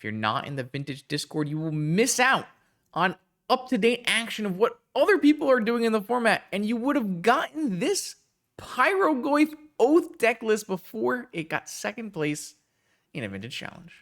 if you're not in the Vintage Discord, you will miss out on up-to-date action of what other people are doing in the format, and you would have gotten this Pyrogoyf Oath deck list before it got second place in a Vintage Challenge.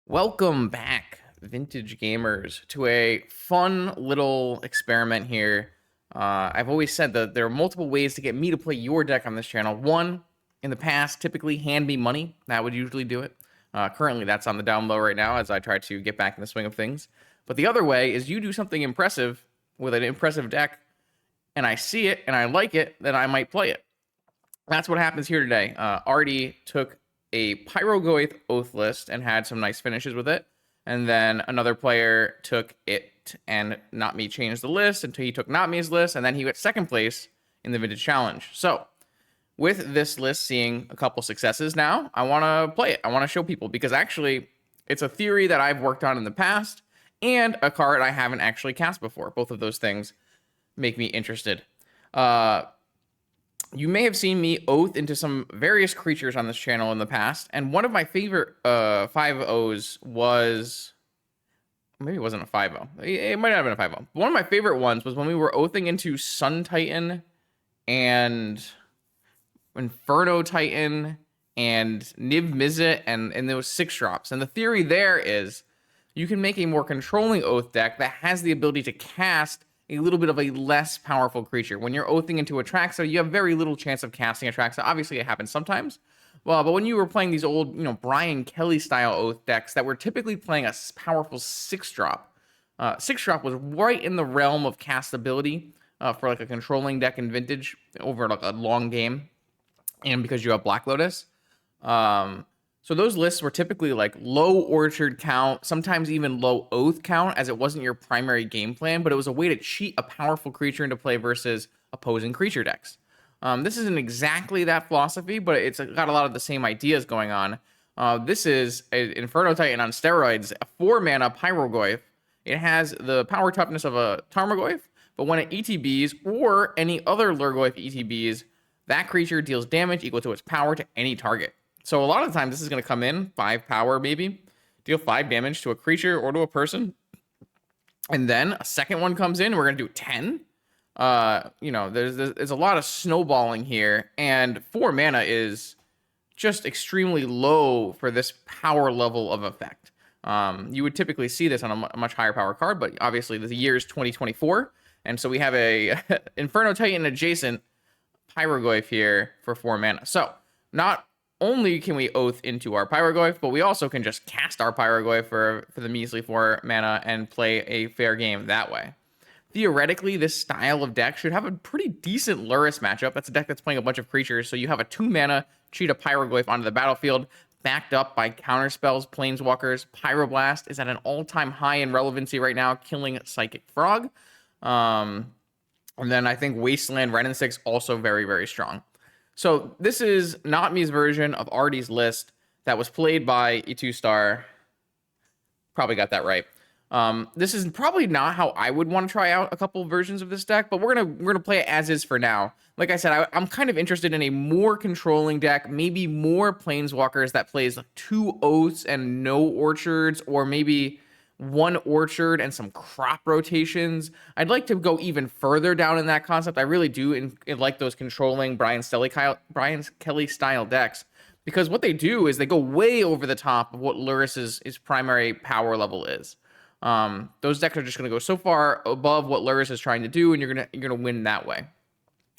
Welcome back, Vintage Gamers, to a fun little experiment here. I've always said that there are multiple ways to get me to play your deck on this channel. One, in the past, typically hand me money. That would usually do it. Currently, that's on the down low right now as I try to get back in the swing of things. But the other way is you do something impressive with an impressive deck, and I see it, and I like it, then I might play it. That's what happens here today. Artie took a Pyrogoyf Oath list and had some nice finishes with it. And then another player took it and Not Me changed the list until he took Not Me's list, and then he got second place in the Vintage Challenge. So with this list seeing a couple successes now, I want to play it. I want to show people because actually it's a theory that I've worked on in the past and a card I haven't actually cast before. Both of those things make me interested. You may have seen me oath into some various creatures on this channel in the past, and one of my favorite 5-0s was... Maybe it wasn't a 5-0. It might not have been a 5-0. One of my favorite ones was when we were oathing into Sun Titan and Inferno Titan and Niv Mizzet, and those 6-drops. And the theory there is you can make a more controlling oath deck that has the ability to cast a little bit of a less powerful creature. When you're oathing into Atraxa, you have very little chance of casting Atraxa. Obviously, it happens sometimes. Well, but when you were playing these old, Brian Kelly style oath decks that were typically playing a powerful 6-drop, 6-drop was right in the realm of castability for like a controlling deck in Vintage over like a long game, and because you have Black Lotus. So those lists were typically like low orchard count, sometimes even low oath count, as it wasn't your primary game plan, but it was a way to cheat a powerful creature into play versus opposing creature decks. This isn't exactly that philosophy, but it's got a lot of the same ideas going on. This is an Inferno Titan on steroids, a 4-mana Pyrogoyf. It has the power toughness of a Tarmogoyf, but when it ETBs or any other Lurgoyf ETBs, that creature deals damage equal to its power to any target. So a lot of the time, this is going to come in 5 power, maybe, deal 5 damage to a creature or to a person. And then a second one comes in, and we're going to do 10. There's a lot of snowballing here, and 4 mana is just extremely low for this power level of effect. You would typically see this on a much higher power card, but obviously the year is 2024, and so we have a Inferno Titan adjacent Pyrogoyf here for 4 mana. So not only can we oath into our Pyrogoyf, but we also can just cast our Pyrogoyf for the measly 4 mana and play a fair game that way. Theoretically, this style of deck should have a pretty decent Lurrus matchup. That's a deck that's playing a bunch of creatures, so you have a 2-mana cheat a Pyrogoyf onto the battlefield, backed up by counterspells, Planeswalkers. Pyroblast is at an all-time high in relevancy right now, killing Psychic Frog. And then I think Wasteland Ren and 6 also very, very strong. So this is Not Me's version of Artie's list that was played by a 2-star. Probably got that right. This is probably not how I would want to try out a couple versions of this deck, but we're gonna play it as is for now. Like I said, I'm kind of interested in a more controlling deck, maybe more Planeswalkers that plays 2 oaths and no orchards, or maybe 1 orchard and some crop rotations. I'd like to go even further down in that concept. I really do like those controlling Brian Kelly style decks, because what they do is they go way over the top of what Lurrus's primary power level is. Those decks are just going to go so far above what Lurrus is trying to do, and you're gonna win that way.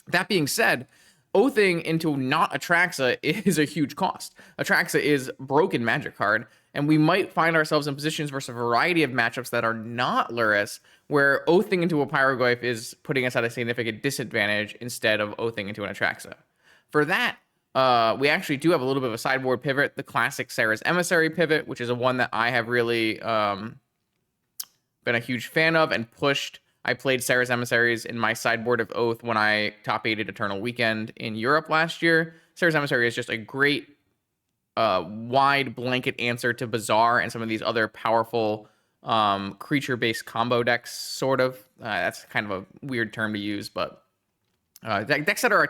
That being said, oathing into not Atraxa is a huge cost. Atraxa is broken Magic card, and we might find ourselves in positions versus a variety of matchups that are not Lurrus, where oathing into a Pyrogoyf is putting us at a significant disadvantage instead of oathing into an Atraxa. For that, we actually do have a little bit of a sideboard pivot, the classic Sarah's Emissary pivot, which is a one that I have really been a huge fan of and pushed. I played Sarah's Emissaries in my sideboard of Oath when I top-8'd Eternal Weekend in Europe last year. Sarah's Emissary is just a great wide blanket answer to Bazaar and some of these other powerful creature-based combo decks, sort of. That's kind of a weird term to use, but decks that are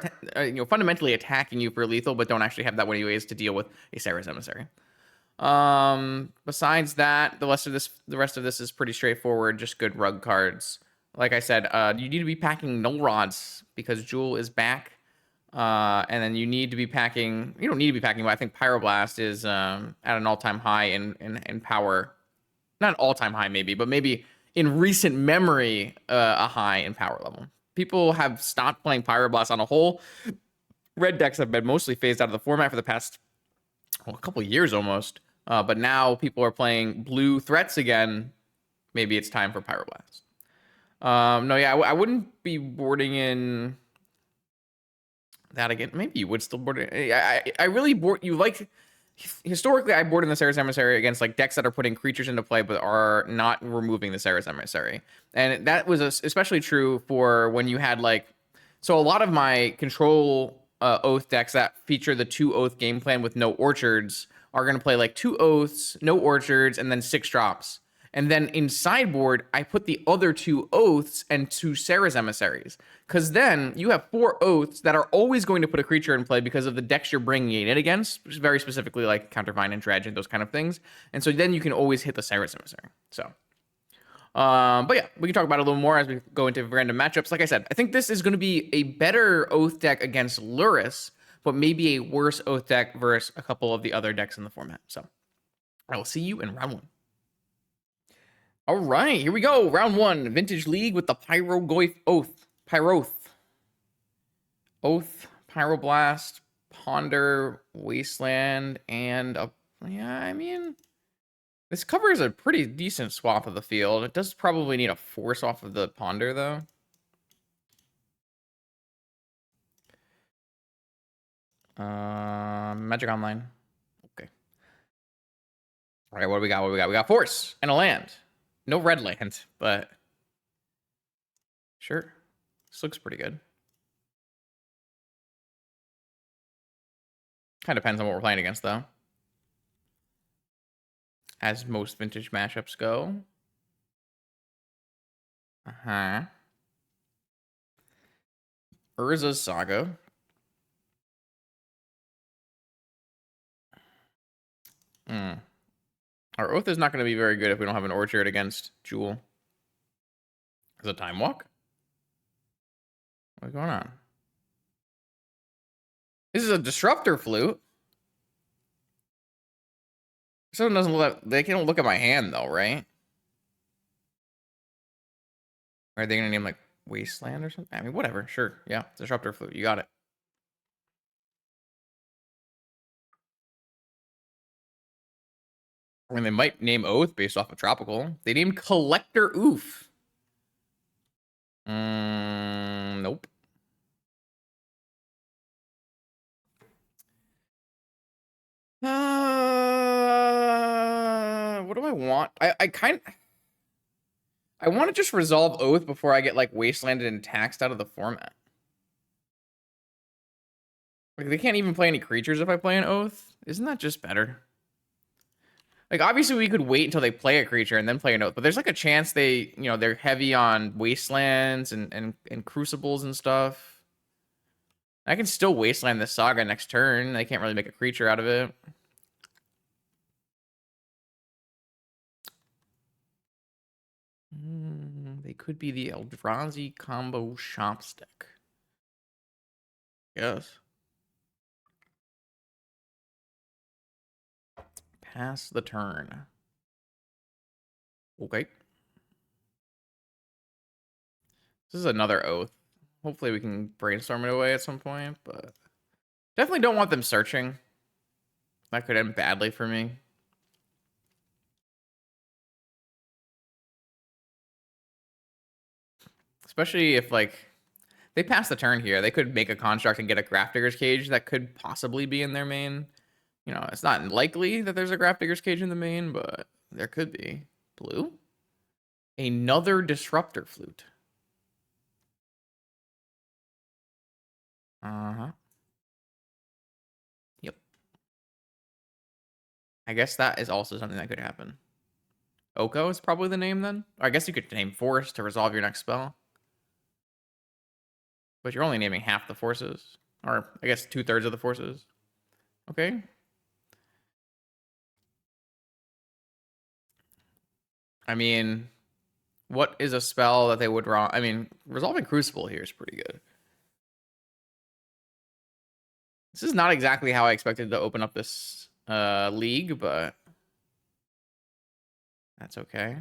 fundamentally attacking you for lethal, but don't actually have that many ways to deal with a Sarah's Emissary. Besides that, the rest of this is pretty straightforward, just good rug cards. Like I said, you need to be packing Null Rods because Jewel is back. And then you need to be packing. You don't need to be packing, but I think Pyroblast is at an all-time high in power. Not an all-time high, maybe, but maybe in recent memory, a high in power level. People have stopped playing Pyroblast on a whole. Red decks have been mostly phased out of the format for the past a couple of years almost. But now people are playing blue threats again. Maybe it's time for Pyroblast. No, yeah, I wouldn't be boarding in that again. Maybe you would still board it. I really board you like. Historically, I board in the Sarah's Emissary against like decks that are putting creatures into play but are not removing the Sarah's Emissary, and that was especially true for when you had like. So a lot of my control oath decks that feature the 2 oath game plan with no orchards are going to play like 2 oaths, no orchards, and then 6 drops. And then in sideboard, I put the other 2 oaths and 2 Sarah's Emissaries. Because then you have 4 oaths that are always going to put a creature in play because of the decks you're bringing it against, very specifically like Countervine and Dredge and those kind of things. And so then you can always hit the Sarah's Emissary. So, but yeah, we can talk about it a little more as we go into random matchups. Like I said, I think this is going to be a better oath deck against Lurrus, but maybe a worse oath deck versus a couple of the other decks in the format. So I will see you in round 1. All right, here we go. Round 1, Vintage League with the Pyrogoyf Oath. Oath, Pyroblast, Ponder, Wasteland, and yeah, I mean, this covers a pretty decent swath of the field. It does probably need a force off of the Ponder, though. Magic Online. Okay. All right, what do we got? We got force and a land. No red land, but sure. This looks pretty good. Kind of depends on what we're playing against, though. As most vintage matchups go. Urza's Saga. Our Oath is not going to be very good if we don't have an Orchard against Jewel. Is it Time Walk? What's going on? This is a Disruptor Flute. Someone doesn't look at, they can't look at my hand though, right? Are they gonna name like Wasteland or something? I mean, whatever. Sure. Yeah, Disruptor Flute. You got it. I mean, they might name Oath based off of Tropical. They named Collector Oof. Nope. What do I want? I want to just resolve Oath before I get like wastelanded and taxed out of the format. Like they can't even play any creatures if I play an Oath. Isn't that just better? Like obviously we could wait until they play a creature and then play an Oath, but there's like a chance they, they're heavy on wastelands and crucibles and stuff. I can still wasteland this Saga next turn. They can't really make a creature out of it. They could be the Eldrazi combo Shopstick. Yes. Pass the turn. Okay. This is another Oath. Hopefully we can brainstorm it away at some point, but definitely don't want them searching. That could end badly for me. Especially if, like, they pass the turn here. They could make a construct and get a Grafdigger's Cage that could possibly be in their main. It's not likely that there's a Grafdigger's Cage in the main, but there could be. Blue? Another Disruptor Flute. Uh-huh. Yep. I guess that is also something that could happen. Oko is probably the name then. I guess you could name Force to resolve your next spell. But you're only naming half the forces. Or, I guess, 2/3 of the forces. Okay. I mean, what is a spell that they would draw? I mean, Resolving Crucible here is pretty good. This is not exactly how I expected to open up this league, but that's okay.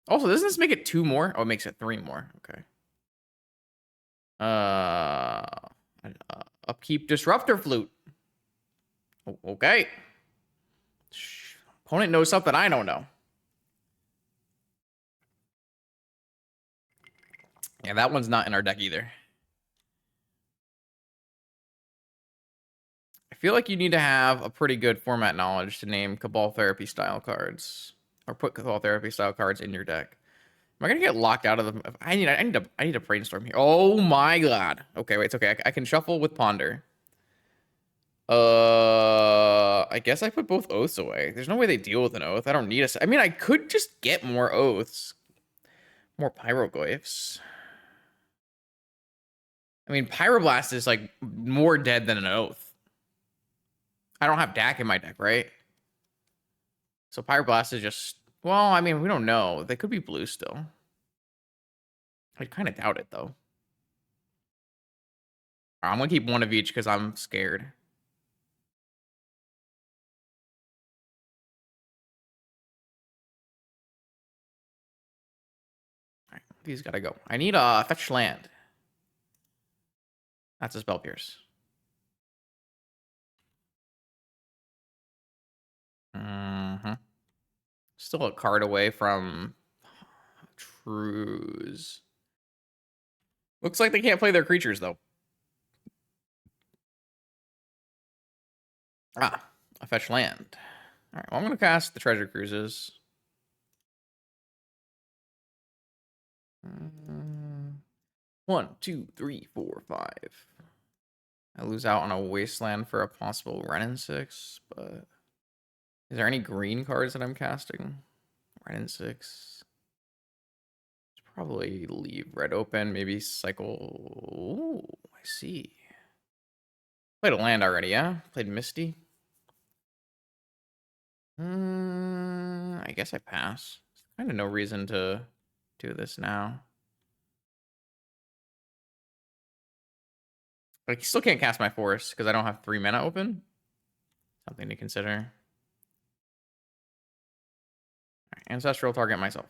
Also, doesn't this make it 2 more? Oh, it makes it 3 more. Okay. Upkeep Disruptor Flute. Okay. Opponent knows something I don't know. Yeah, that one's not in our deck either. I feel like you need to have a pretty good format knowledge to name Cabal Therapy style cards. Or put Cabal Therapy style cards in your deck. Am I gonna get locked out of them? I need to brainstorm here. Oh my god. Okay, wait, it's okay. I can shuffle with Ponder. I guess I put both oaths away. There's no way they deal with an oath. I don't need a. I mean, I could just get more oaths, more Pyrogoyfs. I mean, Pyroblast is like more dead than an oath. I don't have Dak in my deck, right? So Pyroblast is just. Well, I mean, we don't know. They could be blue still. I kind of doubt it though. I'm gonna keep one of each because I'm scared. All right, these gotta go. I need a fetch land. That's a Spell Pierce. Still a card away from Druids. Looks like they can't play their creatures though. Ah, a fetch land. All right, well, I'm gonna cast the Treasure Cruises. 1, 2, 3, 4, 5. I lose out on a Wasteland for a possible Renin 6, but is there any green cards that I'm casting? Renin 6. Probably leave red open, maybe cycle. Ooh, I see. Played a land already, yeah? Played Misty. I guess I pass. Kind of no reason to do this now. I still can't cast my Force because I don't have 3 mana open. Something to consider. Right, Ancestral, target myself.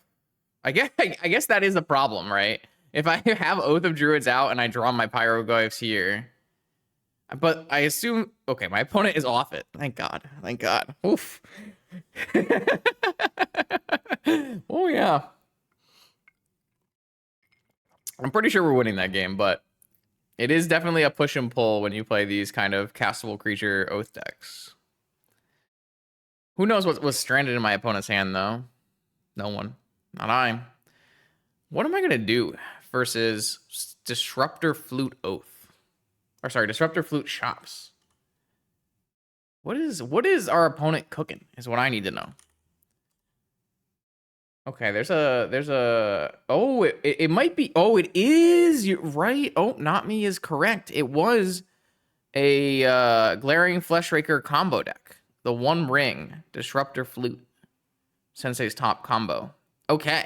I guess that is the problem, right? If I have Oath of Druids out and I draw my Pyrogoyfs here. But I assume... Okay, my opponent is off it. Thank God. Thank God. Oof. Oh, yeah. I'm pretty sure we're winning that game, but it is definitely a push and pull when you play these kind of castable creature oath decks. Who knows what was stranded in my opponent's hand, though? No one. Not I. What am I going to do versus Disruptor Flute Oath? Or sorry, Disruptor Flute Shops. What is our opponent cooking is what I need to know. Okay, there's a oh, it might be, oh, it is, you're right. Oh, not me is correct. It was a Glaring Fleshraker combo deck. The One Ring, Disruptor Flute, Sensei's top combo. Okay.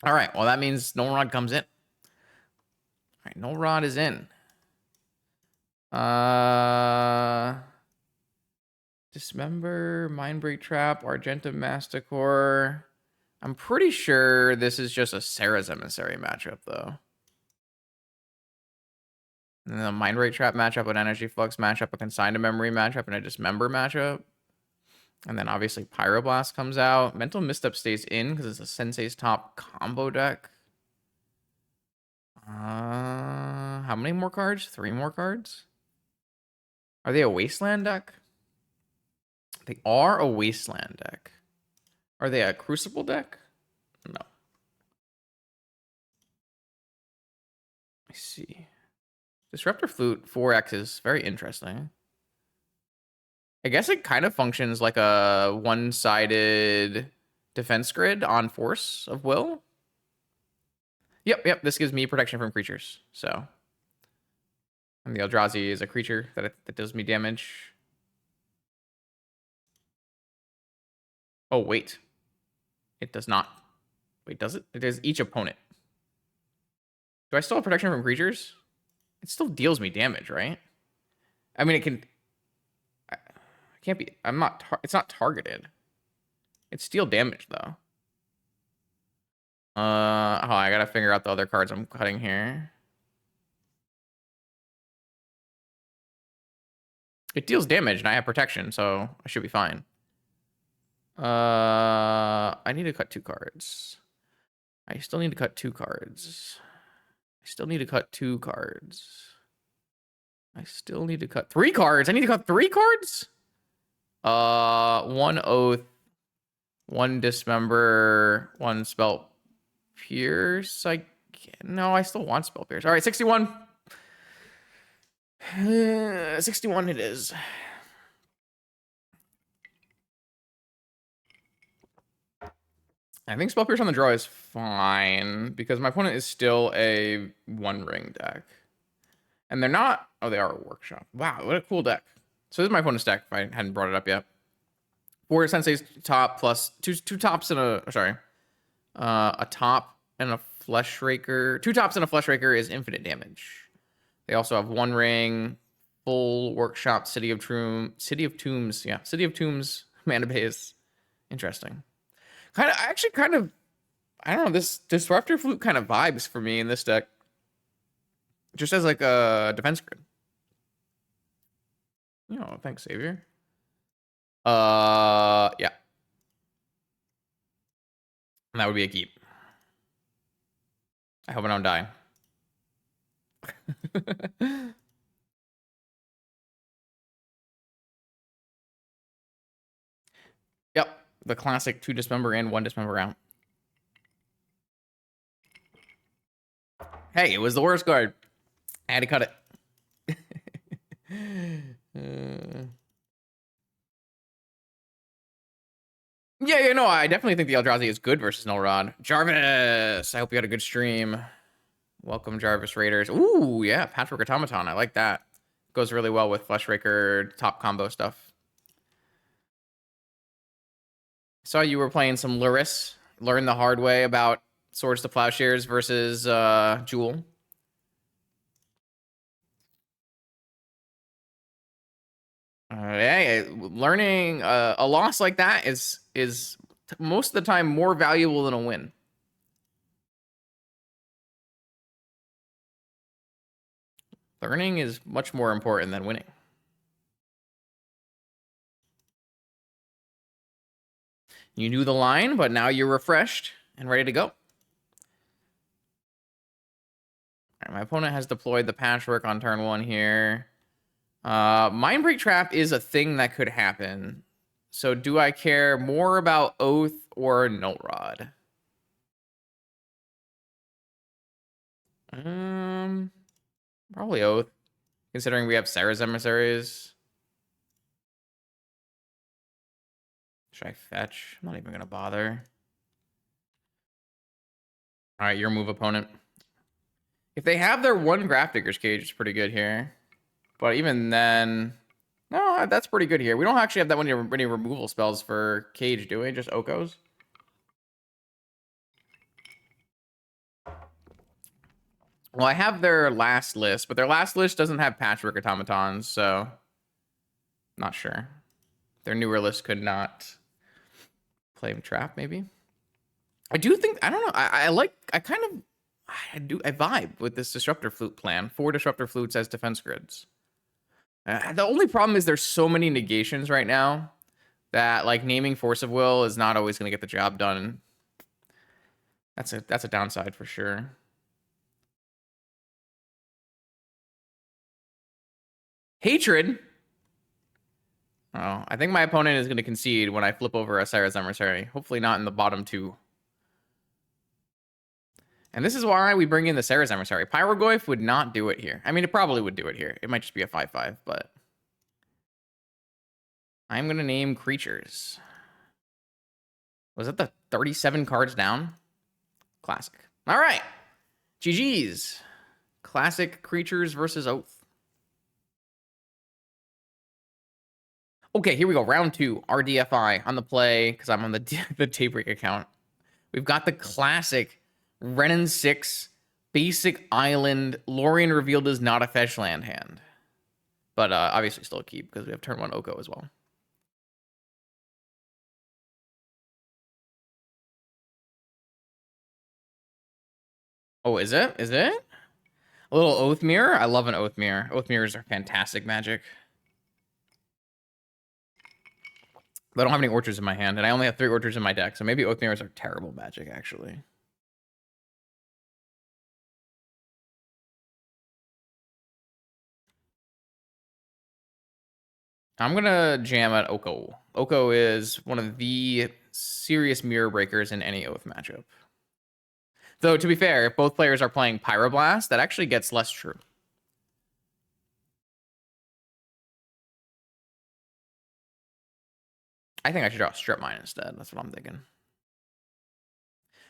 All right, well, that means Null Rod comes in. All right, Null Rod is in. Dismember, Mindbreak Trap, Argentum Masticore. I'm pretty sure this is just a Sarah's Emissary matchup, though. And then a Mindbreak Trap matchup, an Energy Flux matchup, a Consign to Memory matchup, and a Dismember matchup. And then obviously Pyroblast comes out. Mental Misstep stays in because it's a Sensei's top combo deck. How many more cards? 3 more cards? Are they a Wasteland deck? They are a Wasteland deck. Are they a Crucible deck? No. I see. Disruptor Flute 4X is very interesting. I guess it kind of functions like a one-sided defense grid on Force of Will. Yep. This gives me protection from creatures. So, and the Eldrazi is a creature that does me damage. Oh, wait. It does not. Wait, does it? It is each opponent. Do I still have protection from creatures? It still deals me damage, right? I mean, it can... I can't be... I'm not... It's not targeted. It's still damage, though. Oh, I gotta figure out the other cards I'm cutting here. It deals damage, and I have protection, so I should be fine. I need to cut 2 cards. I still need to cut 2 cards. I still need to cut 2 cards. I still need to cut 3 cards. I need to cut 3 cards? 1 Oath, 1 Dismember, 1 Spell Pierce. No, I still want Spell Pierce. All right, 61. 61 it is. I think Spell Pierce on the draw is fine because my opponent is still a 1-ring deck. And they're not... Oh, they are a Workshop. Wow, what a cool deck. So this is my opponent's deck if I hadn't brought it up yet. 4 Sensei's top plus... Two tops and a... Sorry. A top and a Flesh Raker. 2 tops and a Flesh Raker is infinite damage. They also have 1 ring, full Workshop, City of Tombs. Yeah, City of Tombs mana base. Interesting. I don't know, this Disruptor Flute kind of vibes for me in this deck. Just as like a defense grid. Thanks, Savior. Yeah. And that would be a keep. I hope I don't die. Yep. The classic 2 Dismember and 1 Dismember out. Hey, it was the worst card. I had to cut it. Yeah, no, I definitely think the Eldrazi is good versus Null Rod. Jarvis, I hope you had a good stream. Welcome, Jarvis Raiders. Ooh, yeah, Patchwork Automaton. I like that. Goes really well with Flesh Raker top combo stuff. Saw you were playing some Luris. Learned the hard way about Swords to Plowshares versus Jewel. Yeah, learning a loss like that is most of the time more valuable than a win. Learning is much more important than winning. You knew the line, but now you're refreshed and ready to go. All right, my opponent has deployed the Patchwork on turn 1 here. Mindbreak Trap is a thing that could happen. So do I care more about Oath or Null Rod? Probably Oath, considering we have Sarah's Emissaries. Should I fetch? I'm not even gonna bother. All right, your move, opponent. If they have their 1 Grafdigger's Cage, it's pretty good here. But even then, no, that's pretty good here. We don't actually have that many removal spells for Cage, do we? Just Okos. Well, I have their last list, but their last list doesn't have Patchwork Automatons, so not sure. Their newer list could not play Trap, maybe. I do think, I don't know, I vibe with this Disruptor Flute plan. 4 Disruptor Flutes as defense grids. The only problem is there's so many negations right now that like naming Force of Will is not always going to get the job done. That's a downside for sure. Hatred. Oh, I think my opponent is going to concede when I flip over a Sarah's Emissary. Hopefully not in the bottom 2. And this is why we bring in the Sarah's Emissary. Pyrogoyf would not do it here. I mean, it probably would do it here. It might just be a 5/5, but I'm going to name creatures. Was it the 37 cards down. Classic. All right. GG's. Classic creatures versus Oath. Okay, here we go. Round 2. RDFI on the play, because I'm on the Daybreak account. We've got the classic Renin 6 basic island. Lorien revealed is not a fetch land hand. But obviously still a keep because we have turn 1 Oko as well. Oh, is it? Is it? A little Oath Mirror? I love an Oath Mirror. Oath Mirrors are fantastic magic. But I don't have any Orchards in my hand, and I only have 3 Orchards in my deck, so maybe Oath Mirrors are terrible magic, actually. I'm gonna jam at Oko. Oko is one of the serious mirror breakers in any Oath matchup. Though, to be fair, if both players are playing Pyroblast, that actually gets less true. I think I should draw Strip Mine instead. That's what I'm thinking.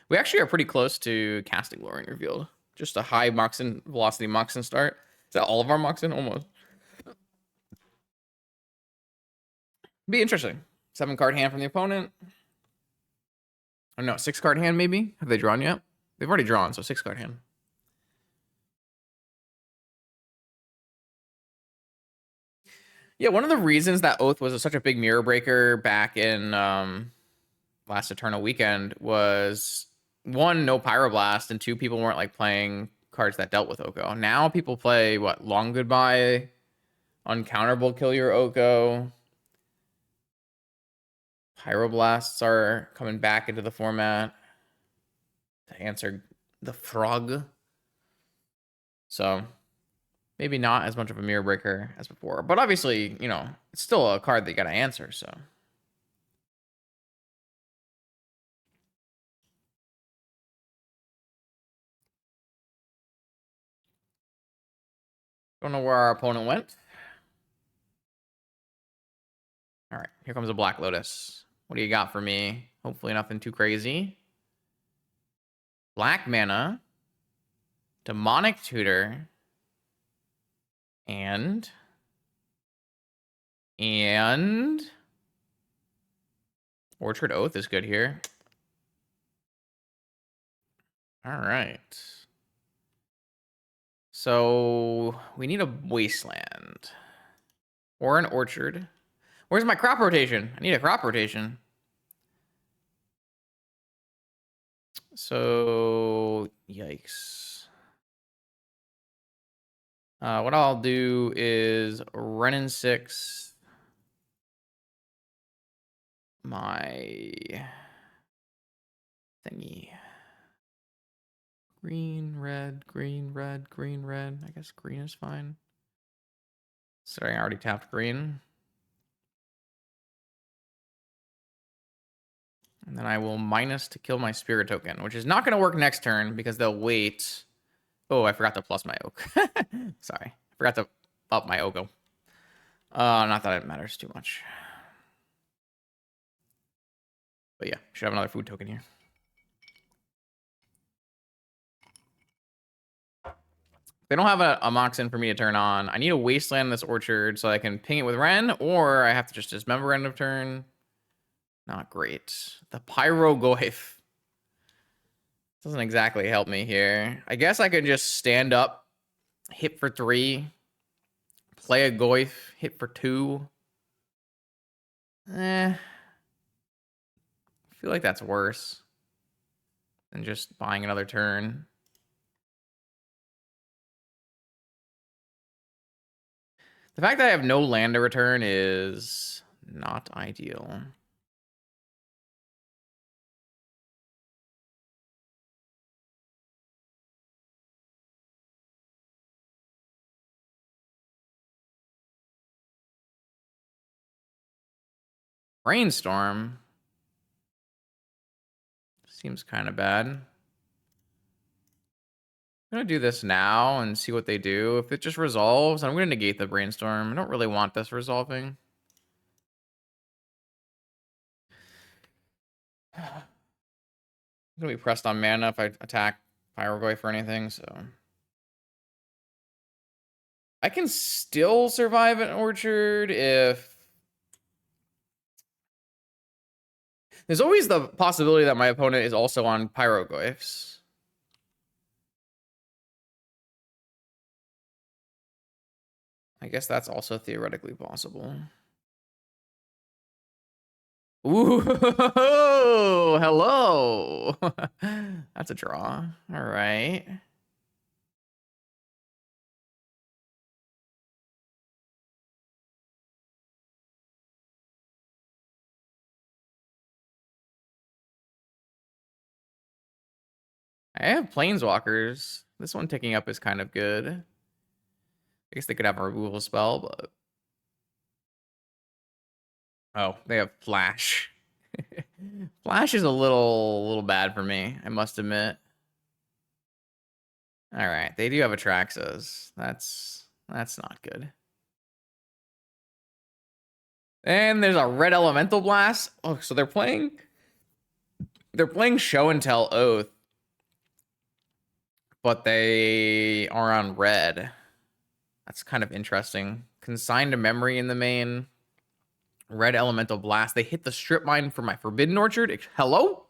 We actually are pretty close to casting Lorien Revealed. Just a high Moxen velocity Moxen start. Is that all of our Moxen? Almost. Be interesting. 7-card hand from the opponent. Oh no, 6-card hand maybe? Have they drawn yet? They've already drawn, so 6-card hand. Yeah, one of the reasons that Oath was such a big mirror breaker back in last Eternal Weekend was 1, no Pyroblast, and 2, people weren't like playing cards that dealt with Oko. Now people play what? Long Goodbye, Uncounterable Kill Your Oko. Pyroblasts are coming back into the format to answer the frog. So maybe not as much of a mirror breaker as before. But obviously, you know, it's still a card that you gotta answer, so. Don't know where our opponent went. All right, here comes a Black Lotus. What do you got for me? Hopefully nothing too crazy. Black mana, Demonic Tutor, and Orchard Oath is good here. All right. So we need a Wasteland or an Orchard. Where's my crop rotation? I need a crop rotation. So, yikes. What I'll do is Renin 6 my thingy. Green, red, green, red, green, red. I guess green is fine. Sorry, I already tapped green. And then I will minus to kill my Spirit Token, which is not going to work next turn because they'll wait. Oh, I forgot to plus my Oak. Sorry. I forgot to up my Oko. Not that it matters too much. But yeah, should have another food token here. They don't have a Moxen for me to turn on. I need a Wasteland in this Orchard so I can ping it with Ren, or I have to just dismember end of turn. Not great. The Pyrogoyf doesn't exactly help me here. I guess I could just stand up, hit for 3, play a Goyf, hit for 2. I feel like that's worse than just buying another turn. The fact that I have no land to return is not ideal. Brainstorm seems kind of bad. I'm gonna do this now and see what they do. If it just resolves, I'm gonna negate the Brainstorm. I don't really want this resolving. gonna be pressed on mana if I attack Pyrogoyf or anything, so I can still survive an orchard if there's always the possibility that my opponent is also on Pyrogoyfs. I guess that's also theoretically possible. Ooh, hello. That's a draw. All right. I have planeswalkers. This one ticking up is kind of good. I guess they could have a removal spell, but oh, they have flash. Flash is a little bad for me, I must admit. All right, they do have Atraxas. That's not good. And there's a red elemental blast. Oh, so they're playing show and tell oath, but they are on red. That's kind of interesting. Consigned to memory in the main. Red elemental blast. They hit the strip mine for my forbidden orchard. Hello?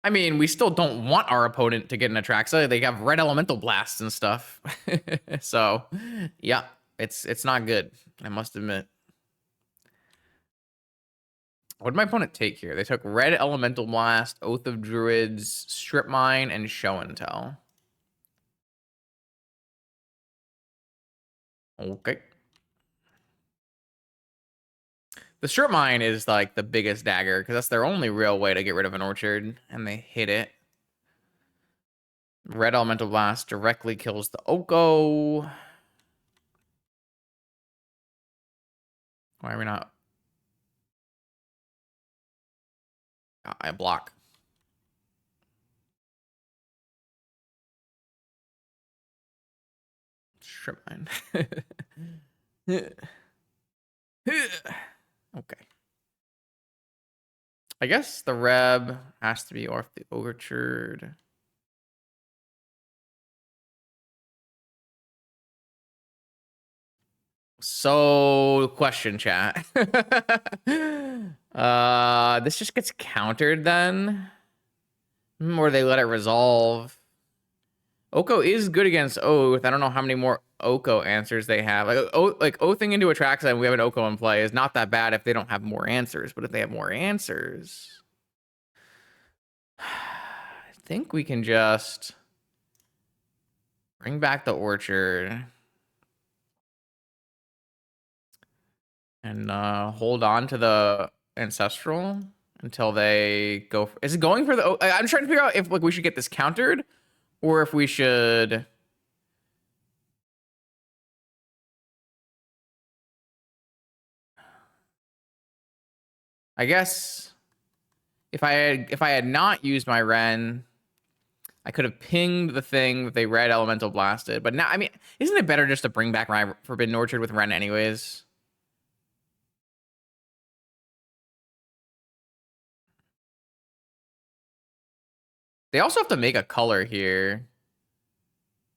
I mean, we still don't want our opponent to get an Atraxa. They have red elemental blasts and stuff. So, yeah, it's not good, I must admit. What did my opponent take here? They took red elemental blast, Oath of Druids, strip mine, and show and tell. Okay. The strip mine is like the biggest dagger because that's their only real way to get rid of an orchard, and they hit it. Red elemental blast directly kills the Oko. Why are we not? I block. Strip mine. Okay. I guess the Reb has to be off the orchard. So, question, chat. This just gets countered then? Or they let it resolve. Oko is good against Oath. I don't know how many more Oko answers they have. Like Oathing into Atraxa and we have an Oko in play is not that bad if they don't have more answers. But if they have more answers, I think we can just bring back the orchard and hold on to the ancestral until they go. Is it going for the? I'm trying to figure out if like we should get this countered or if we should. I guess if I had not used my Ren, I could have pinged the thing that they red elemental blasted. But now, I mean, isn't it better just to bring back my Forbidden Orchard with Ren anyways? They also have to make a color here.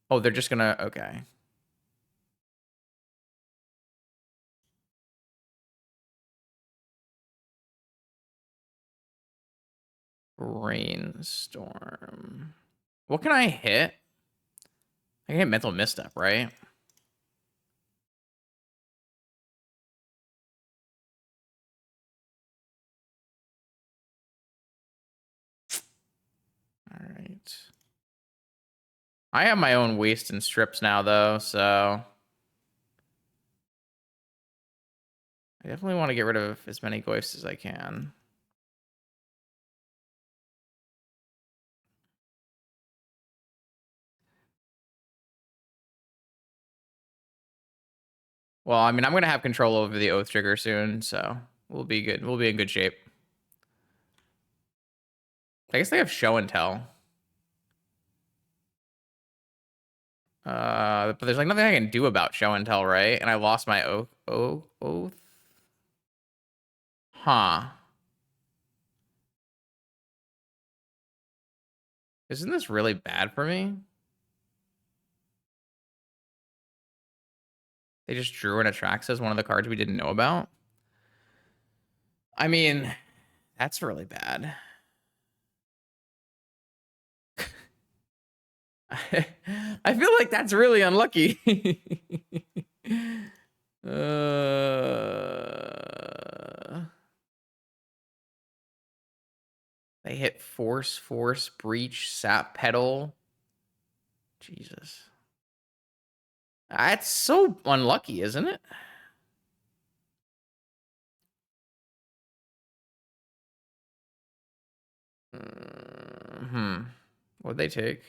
Oh, they're just gonna, okay. Rainstorm. What can I hit? I can hit Mental Misstep, right? All right. I have my own waste and strips now, though, so I definitely want to get rid of as many Goyfs as I can. Well, I mean, I'm going to have control over the Oath Trigger soon, so we'll be good. We'll be in good shape. I guess they have show and tell. But there's like nothing I can do about show and tell, right? And I lost my oath. Huh. Isn't this really bad for me? They just drew an Atraxas, one of the cards we didn't know about. I mean, that's really bad. I feel like that's really unlucky. They hit force, breach, sap, pedal. Jesus. That's so unlucky, isn't it? What'd they take?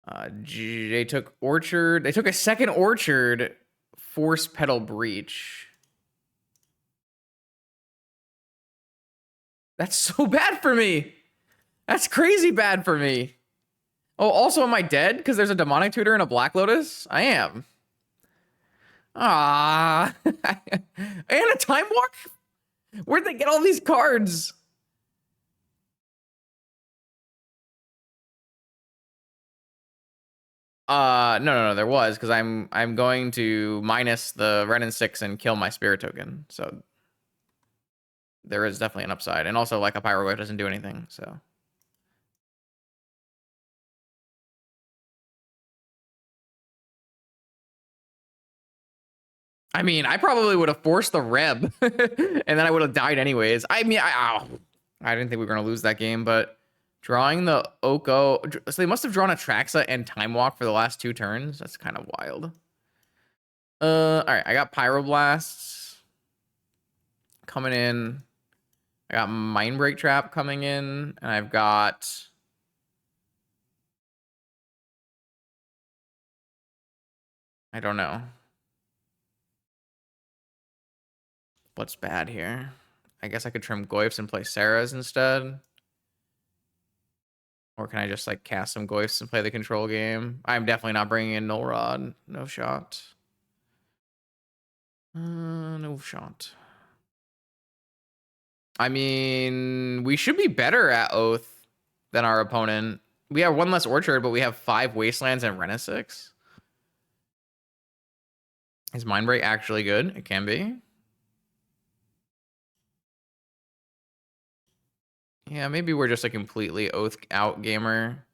They took Orchard. They took a second Orchard, force, pedal, breach. That's so bad for me. That's crazy bad for me. Oh, also, am I dead? Because there's a Demonic Tutor and a Black Lotus? I am. Ah, and a Time Walk? Where'd they get all these cards? No, there was, because I'm going to minus the Ren and 6 and kill my Spirit token. So there is definitely an upside. And also, like, a Pyrogoyf doesn't do anything, so. I mean, I probably would have forced the Reb, and then I would have died anyways. I mean, I didn't think we were going to lose that game, but drawing the Oko... So they must have drawn Atraxa and Time Walk for the last 2 turns. That's kind of wild. All right, I got Pyroblasts coming in. I got Mindbreak Trap coming in, and I've got... I don't know. What's bad here? I guess I could trim Goyfs and play Sarah's instead. Or can I just like cast some Goyfs and play the control game? I'm definitely not bringing in Null Rod. No shot. No shot. I mean, we should be better at Oath than our opponent. We have 1 less Orchard, but we have 5 Wastelands and Rena 6. Is Mindbreak actually good? It can be. Yeah, maybe we're just a completely Oath out gamer.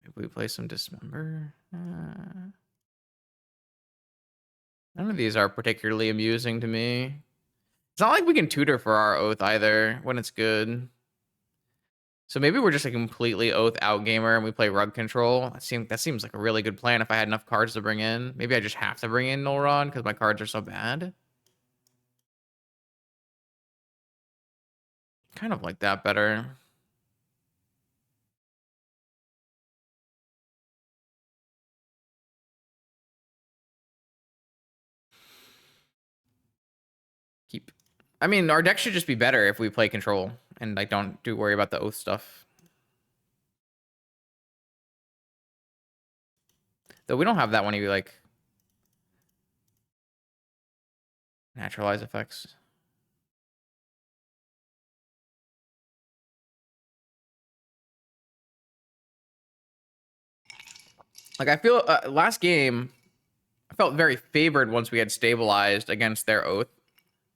If we play some Dismember. None of these are particularly amusing to me. It's not like we can tutor for our Oath either when it's good. So maybe we're just a completely Oath out gamer and we play Rug Control. That seems like a really good plan if I had enough cards to bring in. Maybe I just have to bring in Null Rod because my cards are so bad. Kind of like that better. I mean, our deck should just be better if we play Control and like don't worry about the Oath stuff. Though we don't have that one you like naturalize effects. Like I feel last game I felt very favored once we had stabilized against their Oath,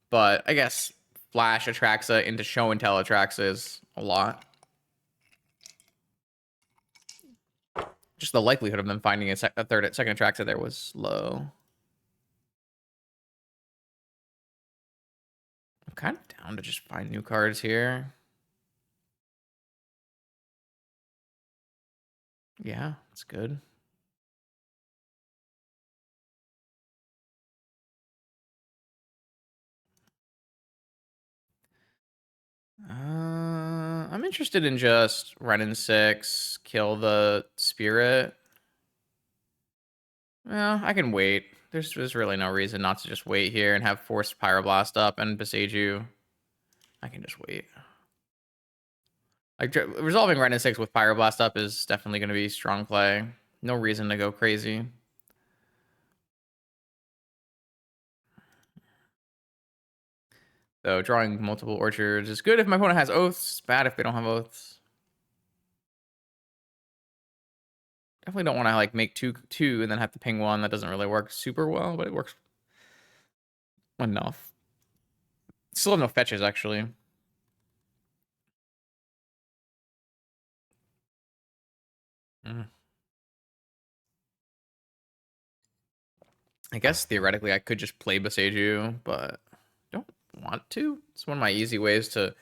but I guess Flash Atraxa into Show and Tell Atraxa is a lot. Just the likelihood of them finding a second Atraxa there was low. I'm kind of down to just find new cards here. Yeah, it's good. I'm interested in just running 6, kill the Spirit. Well, I can wait. There's really no reason not to just wait here and have forced Pyroblast up and besiege you. I can just wait. Like resolving Ren and 6 with Pyroblast up is definitely going to be strong play. No reason to go crazy. So drawing multiple orchards is good if my opponent has oaths. Bad if they don't have oaths. Definitely don't want to like make two and then have to ping one. That doesn't really work super well, but it works enough. Still have no fetches actually. I guess theoretically I could just play Boseiju, but don't want to. It's one of my easy ways to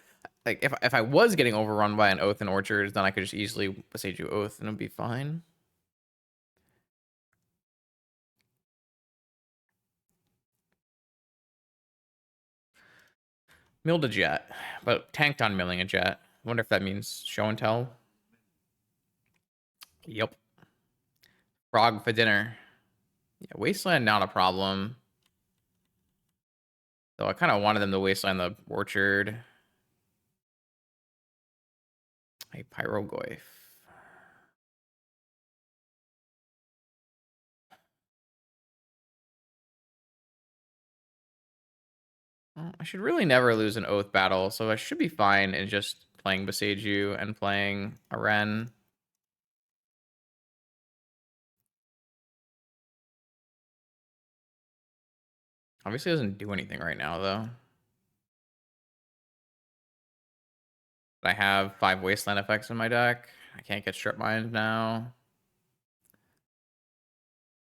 like if I was getting overrun by an oath in orchards, then I could just easily Boseiju oath and it'd be fine. Milled a jet, but tanked on milling a jet. Wonder if that means show and tell. Yep. Frog for dinner. Yeah, wasteland not a problem. Though I kind of wanted them to wasteland the orchard. A Pyrogoyf. Well, I should really never lose an oath battle, so I should be fine in just playing Boseiju and playing a Ren. Obviously doesn't do anything right now, though. I have 5 wasteland effects in my deck. I can't get strip mined now.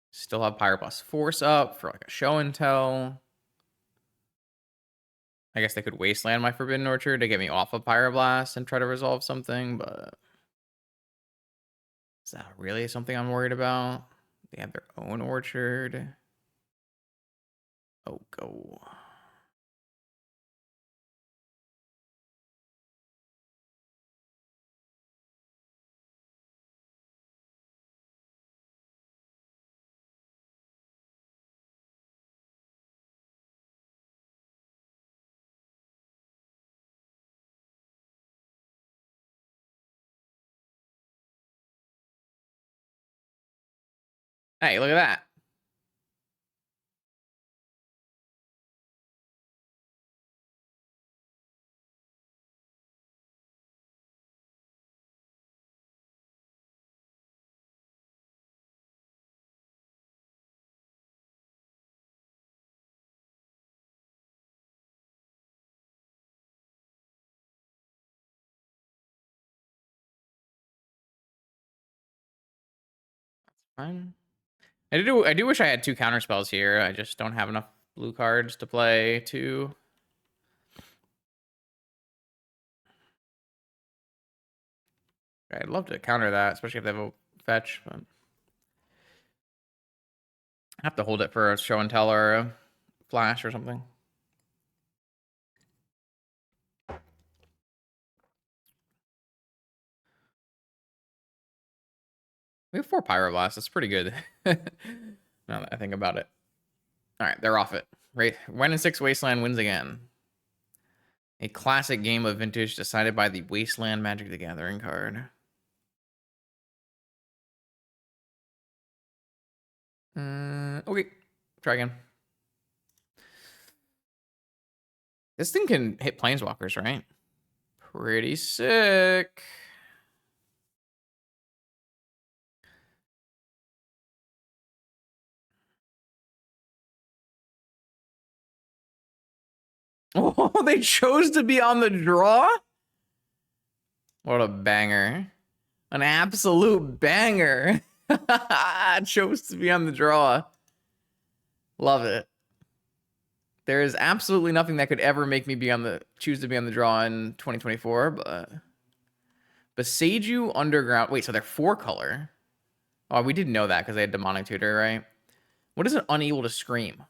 Still have Pyroblast Force up for like a show and tell. I guess they could wasteland my Forbidden Orchard to get me off of Pyroblast and try to resolve something, but is that really something I'm worried about? They have their own orchard. Oh, go. Hey, look at that. Fine. I do wish I had 2 counter spells here. I just don't have enough blue cards to play 2. I'd love to counter that, especially if they have a fetch, but I have to hold it for a show and tell or a flash or something. We have 4 Pyroblasts. That's pretty good. Now that I think about it. All right, they're off it. Right, Ren and 6 Wasteland wins again. A classic game of vintage decided by the Wasteland Magic the Gathering card. Okay, try again. This thing can hit planeswalkers, right? Pretty sick. Oh, they chose to be on the draw? What a banger. An absolute banger. Chose to be on the draw. Love it. There is absolutely nothing that could ever make me choose to be on the draw in 2024, but Boseiju Underground. Wait, so they're 4 color. Oh, we didn't know that because they had Demonic Tutor, right? What is an Unable to Scream?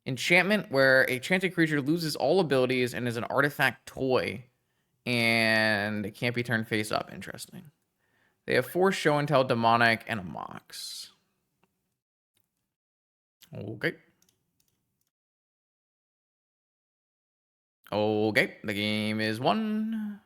Enchantment where a enchanted creature loses all abilities and is an artifact toy, and it can't be turned face up. Interesting. They have 4 show and tell, demonic, and a mox. Okay. Okay, the game is won.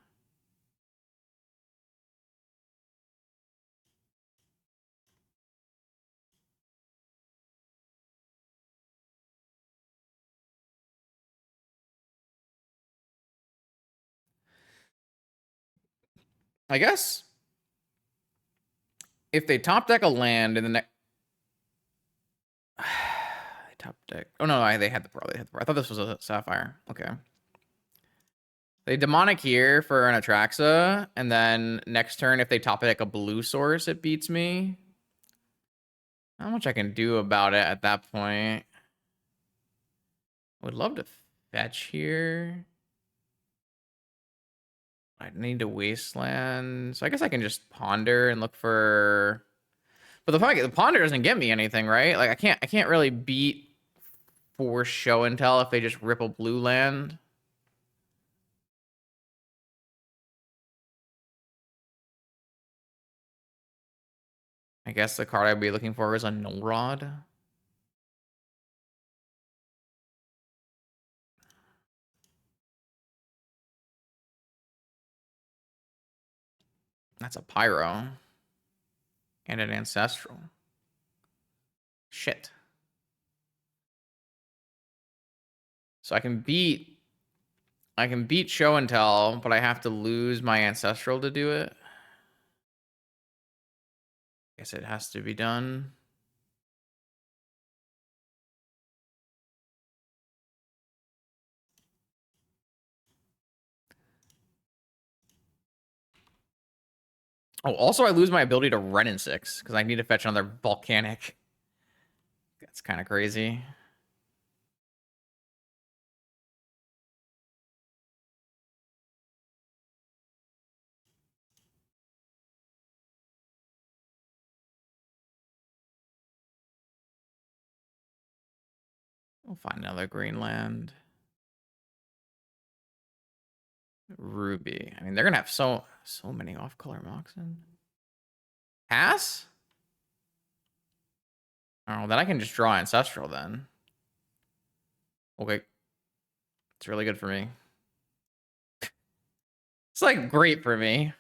I guess if they top deck a land in the next top deck. Oh no, they had the pro. They had the pro. I thought this was a sapphire. Okay. They demonic here for an Atraxa, and then next turn, if they top deck a blue source, it beats me. Not much I can do about it at that point. Would love to fetch here. I need to wasteland. So I guess I can just ponder and look for. But the ponder doesn't get me anything, right? Like I can't really beat for show and tell if they just rip a blue land. I guess the card I'd be looking for is a Null Rod. That's a Pyro. And an Ancestral. Shit. So I can beat show and tell, but I have to lose my Ancestral to do it. Guess it has to be done. Oh, also I lose my ability to run in 6 because I need to fetch another Volcanic. That's kind of crazy. We'll find another green land. Ruby. I mean, they're gonna have so many off-color Moxen. Pass? Oh, then I can just draw Ancestral then. Okay. It's really good for me. It's like great for me.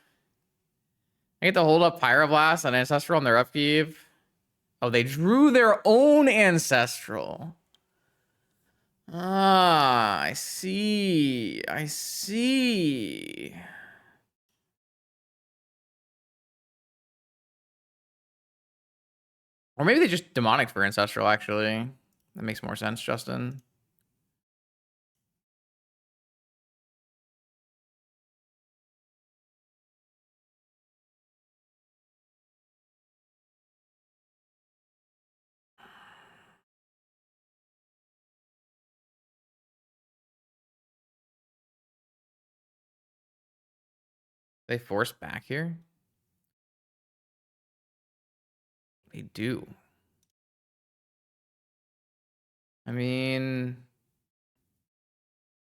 I get to hold up Pyroblast and Ancestral on their upkeep. Oh, they drew their own Ancestral. Ah, I see. I see. Or maybe they just demonic for Ancestral, actually. That makes more sense, Justin. They force back here? They do. I mean,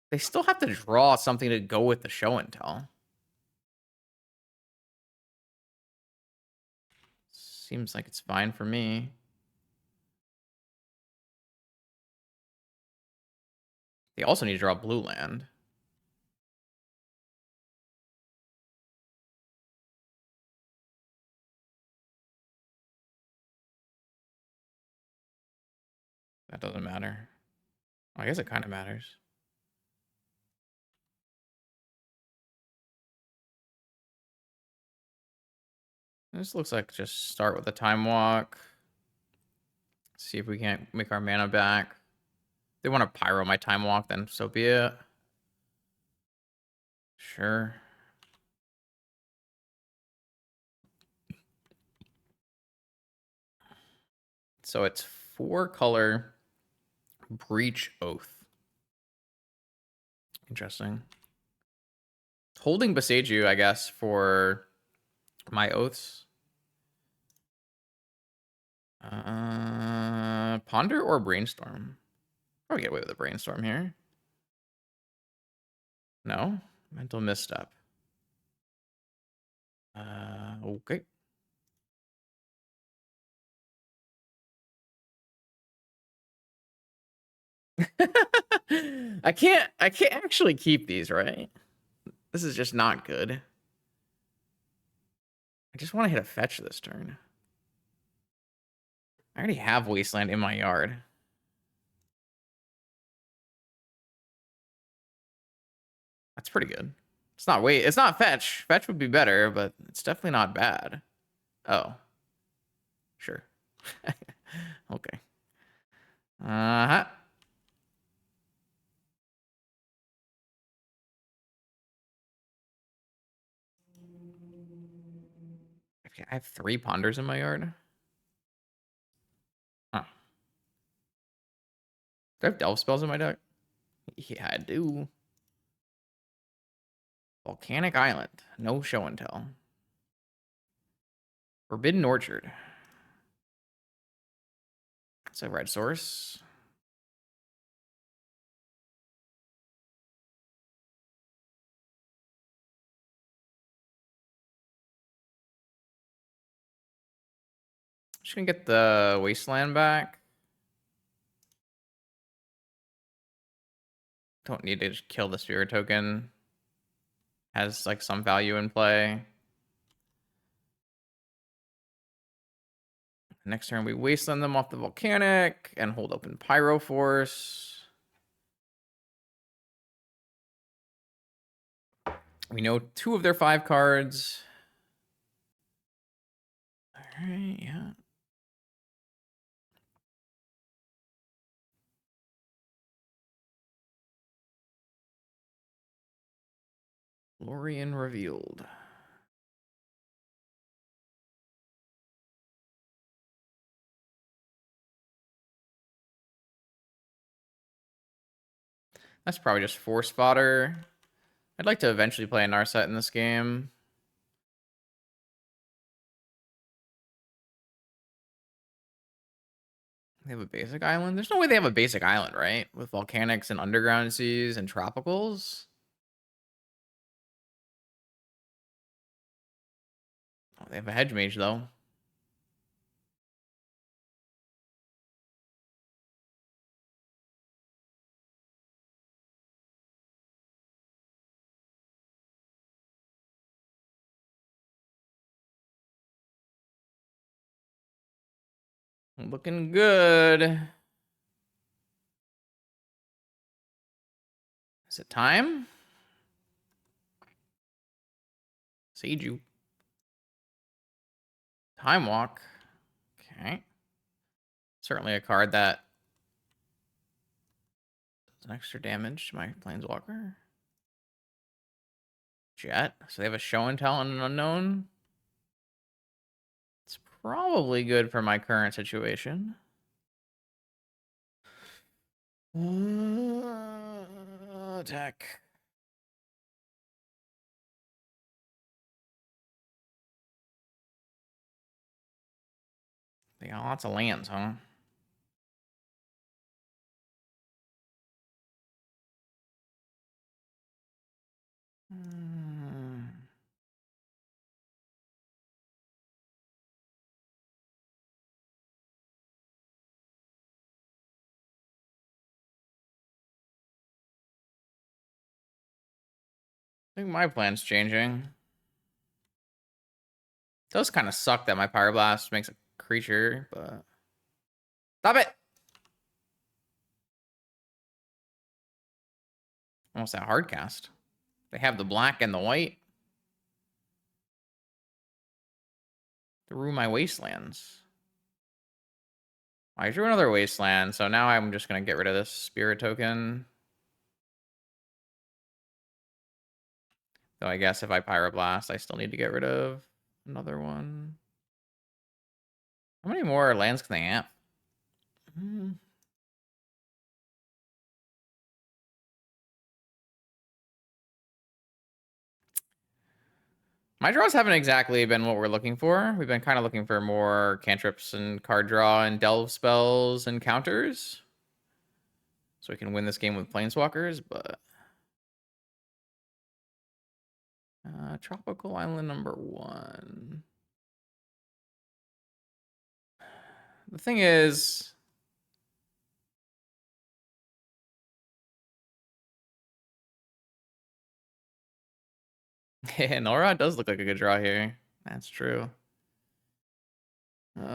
they still have to draw something to go with the show and tell. Seems like it's fine for me. They also need to draw a blue land. That doesn't matter. I guess it kind of matters. This looks like just start with a time walk. See if we can't make our mana back. If they want to pyro my time walk, then so be it. Sure. So it's 4-color Breach Oath. Interesting. Holding Beseiju, I guess, for my oaths. Ponder or Brainstorm? Probably get away with a Brainstorm here. No? Mental Misstep. Okay. I can't actually keep these, right? This is just not good. I just want to hit a fetch this turn. I already have Wasteland in my yard. That's pretty good. It's not wait. It's not fetch. Fetch would be better, but it's definitely not bad. Oh, sure. Okay. Uh-huh. Okay, I have 3 ponders in my yard. Huh. Do I have delve spells in my deck? Yeah, I do. Volcanic Island. No show and tell. Forbidden Orchard. It's a red source. Just gonna get the wasteland back. Don't need to just kill the spirit token. Has like some value in play. Next turn we wasteland them off the volcanic and hold open Pyro Force. We know 2 of their 5 cards. All right, yeah. Lorien revealed. That's probably just Force Fodder. I'd like to eventually play a Narset in this game. They have a basic island? There's no way they have a basic island, right? With volcanics and underground seas and tropicals? Oh, they have a hedge mage, though. Looking good. Is it time? Seiju. Time Walk. Okay. Certainly a card that does an extra damage to my Planeswalker. Jet. So they have a show and tell and an unknown. It's probably good for my current situation. Attack. They got lots of lands, huh? I think my plan's changing. It does kind of suck that my Pyroblast makes a creature, but... Stop it! Almost that hard cast. They have the black and the white. Through my wastelands. I drew another wasteland, so now I'm just going to get rid of this spirit token. Though I guess if I Pyroblast, I still need to get rid of another one. How many more lands can they have? My draws haven't exactly been what we're looking for. We've been kind of looking for more cantrips and card draw and delve spells and counters. So we can win this game with Planeswalkers, but... Tropical Island number 1. The thing is... Yeah, Nora does look like a good draw here. That's true. I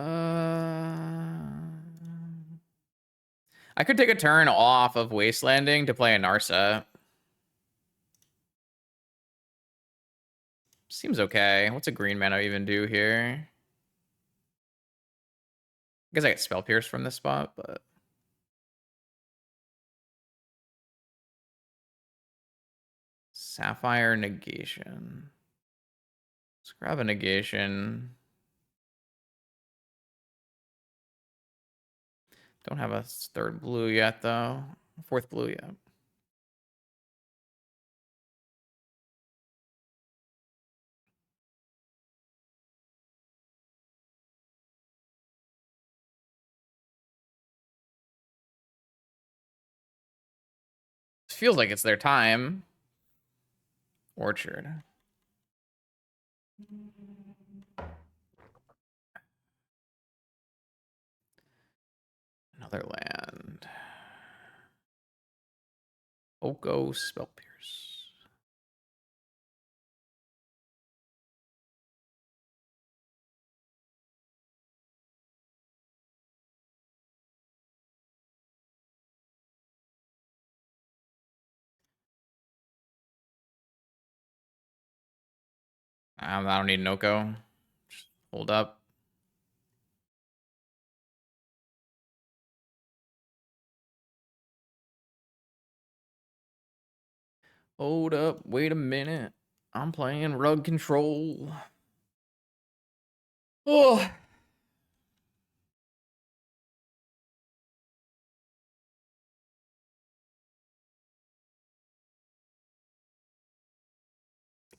could take a turn off of Wastelanding to play a Narset. Seems okay. What's a green mana even do here? I guess I get Spell Pierce from this spot, but... Sapphire Negation. Let's grab a negation. Don't have a third blue yet, though. Fourth blue yet. Feels like it's their time. Orchard. Another land. Oko Spell Pierce. I don't need an Oko. Just hold up. Hold up. Wait a minute. I'm playing Rug Control. Oh.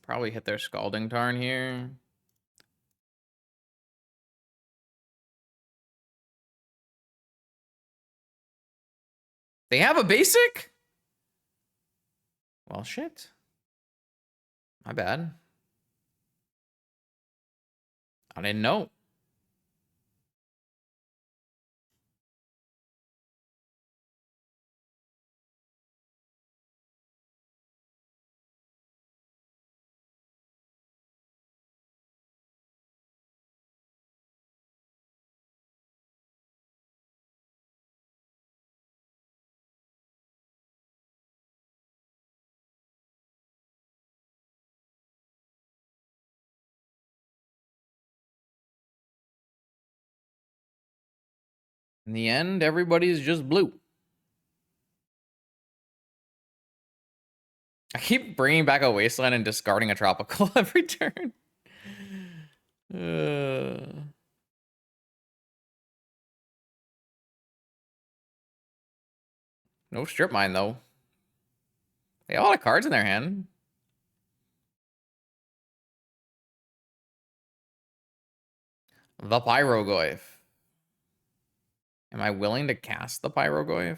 Probably hit their Scalding Tarn here. They have a basic? Well, shit. My bad. I didn't know. In the end, everybody's just blue. I keep bringing back a Wasteland and discarding a Tropical every turn. No Strip Mine, though. They have a lot of cards in their hand. The Pyrogoyf. Am I willing to cast the Pyrogoyf?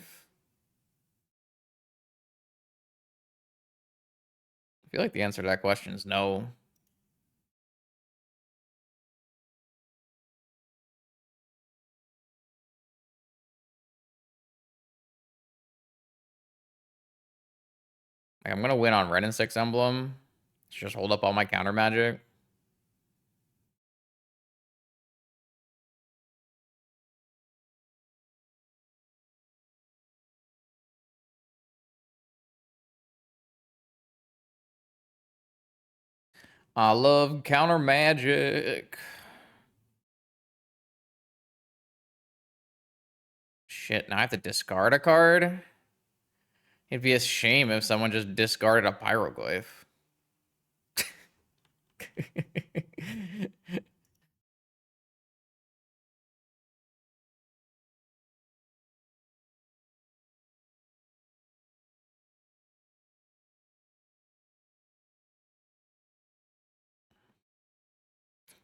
I feel like the answer to that question is no. Like, I'm gonna win on Red and 6 Emblem. Just hold up all my counter magic. I love counter magic. Shit, now I have to discard a card? It'd be a shame if someone just discarded a Pyrogoyf.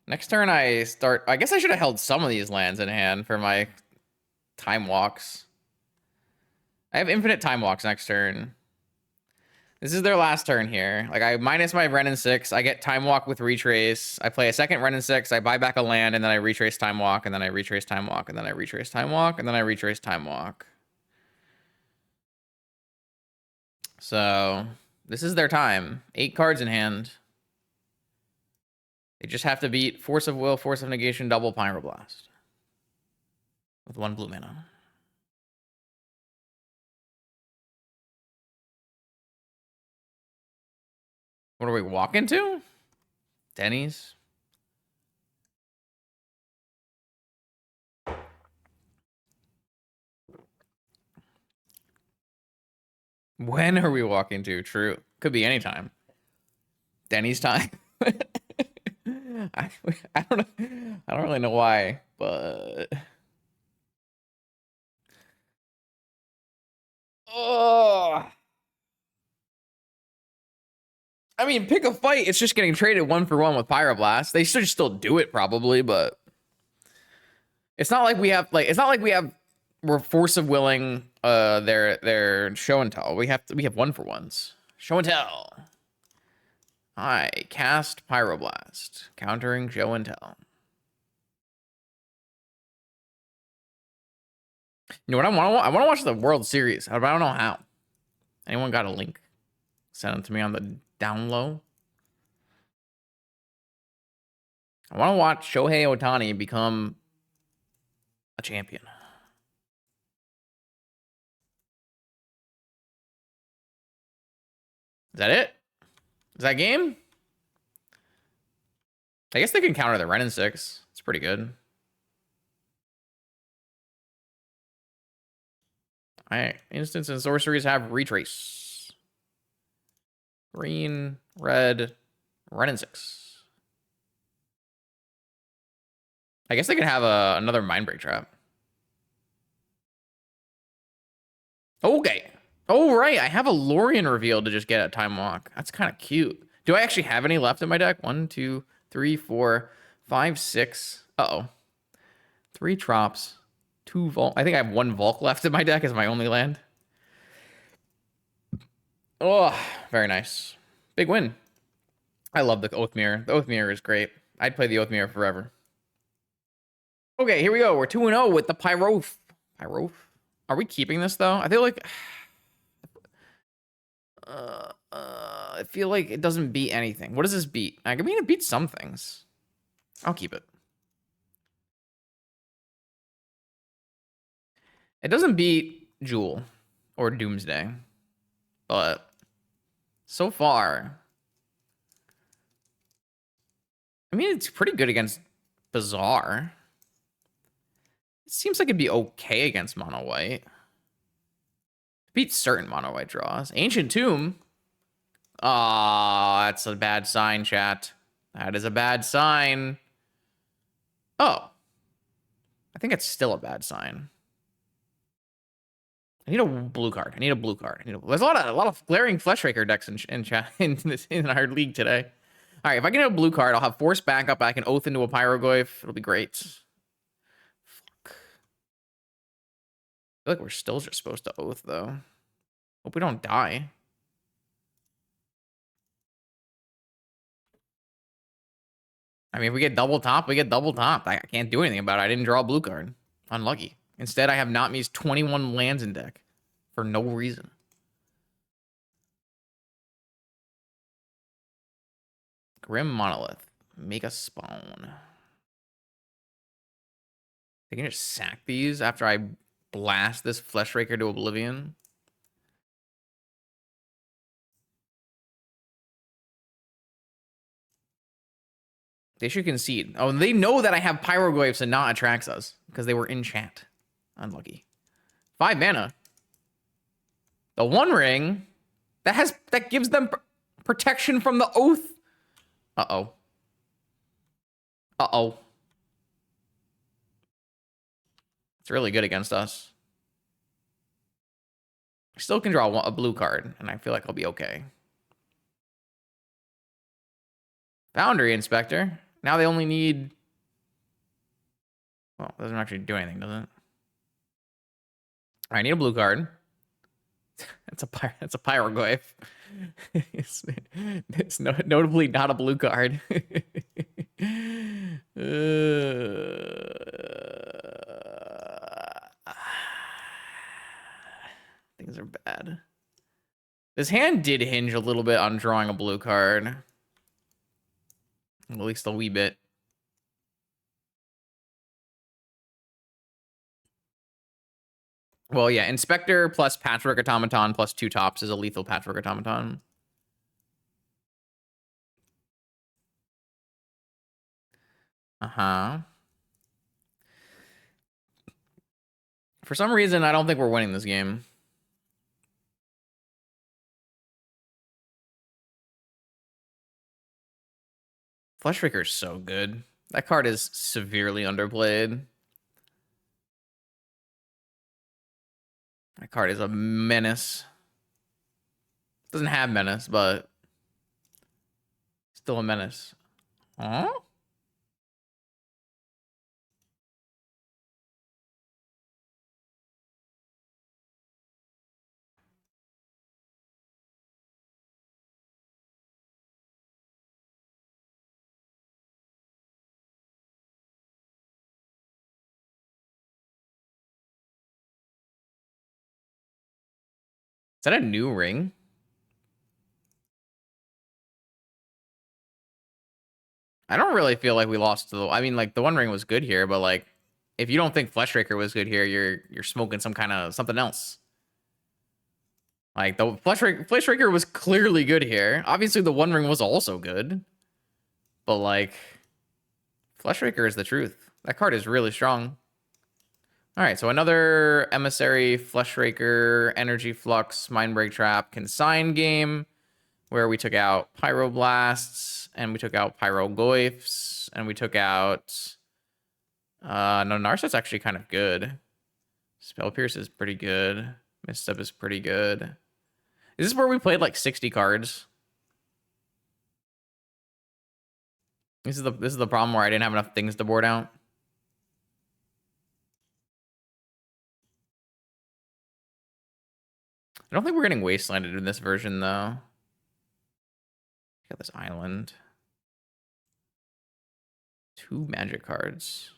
Next turn I start... I guess I should have held some of these lands in hand for my time walks. I have infinite time walks next turn. This is their last turn here. Like, I minus my Ren and 6. I get time walk with retrace. I play a second Ren and 6. I buy back a land, and then I retrace time walk, and then I retrace time walk, and then I retrace time walk, and then I retrace time walk. So, this is their time. 8 cards in hand. They just have to beat Force of Will, Force of Negation, double Pyroblast. With 1 blue mana. What do we walk into? Denny's. When are we walking to? True. Could be anytime. Denny's time. I, I don't know. I don't really know why, but oh, I mean, pick a fight. It's just getting traded 1-for-1 with Pyroblast. They should still do it probably, but it's not like we have we're force of willing their show and tell. We have 1-for-1s. Show and tell. I cast Pyroblast, countering show and tell. You know what I want to watch the World Series, but I don't know how. Anyone got a link? Send it to me on the down low. I want to watch Shohei Ohtani become a champion. Is that it? Is that game? I guess they can counter the Ren and 6. It's pretty good. All right. Instants and sorceries have retrace. Green, red, Ren and 6. I guess they could have another Mindbreak trap. Okay. Oh, right. I have a Lorien reveal to just get at Time Walk. That's kind of cute. Do I actually have any left in my deck? 1, 2, 3, 4, 5, 6. Uh-oh. 3 Trops. 2 Volk. I think I have 1 Volk left in my deck as my only land. Oh, very nice. Big win. I love the Oath Mirror. The Oath Mirror is great. I'd play the Oath Mirror forever. Okay, here we go. We're 2-0 with the Pyrogoyf. Pyrogoyf? Are we keeping this, though? I feel like it doesn't beat anything. What does this beat? I mean, it beats some things. I'll keep it. It doesn't beat Jewel or Doomsday, but so far, I mean, it's pretty good against Bazaar. It seems like it'd be okay against Mono White. Beats certain Mono White draws. Ancient Tomb. Ah, that's a bad sign, chat. That is a bad sign. Oh. I think it's still a bad sign. I need a blue card. I need a blue card. There's a lot of glaring Fleshraker decks in chat in our league today. All right, if I can get a blue card, I'll have Force backup. I can Oath into a Pyrogoyf. It'll be great. Fuck. I feel like we're still just supposed to Oath, though. Hope we don't die. I mean, if we get double top, we get double top. I can't do anything about it. I didn't draw a blue card. Unlucky. Instead, I have Notme's 21 lands in deck for no reason. Grim Monolith. Make a spawn. They can just sack these after I blast this Fleshraker to oblivion. They should concede. Oh, they know that I have Pyrogoyfs and not Atraxas because they were in chat. Unlucky. 5 mana. The One Ring that gives them protection from the Oath. Uh-oh. Uh-oh. It's really good against us. I still can draw a blue card, and I feel like I'll be okay. Boundary Inspector. Now they only need... Well, it doesn't actually do anything, does it? I need a blue card. That's a Pyrogoyf. it's notably not a blue card. Things are bad. This hand did hinge a little bit on drawing a blue card. At least a wee bit. Well, yeah, Inspector plus Patchwork Automaton plus 2 tops is a lethal Patchwork Automaton. Uh-huh. For some reason, I don't think we're winning this game. Fleshraker is so good. That card is severely underplayed. That card is a menace. Doesn't have menace, but still a menace. Huh? Is that a new ring? I don't really feel like we lost to the. I mean, like the One Ring was good here, but like, if you don't think Fleshraker was good here, you're smoking some kind of something else. Like the Fleshraker was clearly good here. Obviously, the One Ring was also good, but like, Fleshraker is the truth. That card is really strong. All right, so another Emissary, Fleshraker, Energy Flux, Mindbreak Trap, Consign game, where we took out Pyroblasts, and we took out Pyrogoyfs, and we took out... no, Narset's actually kind of good. Spell Pierce is pretty good. Misstep is pretty good. Is this where we played like 60 cards? This is the problem where I didn't have enough things to board out. I don't think we're getting wastelanded in this version though. Got this island. 2 magic cards.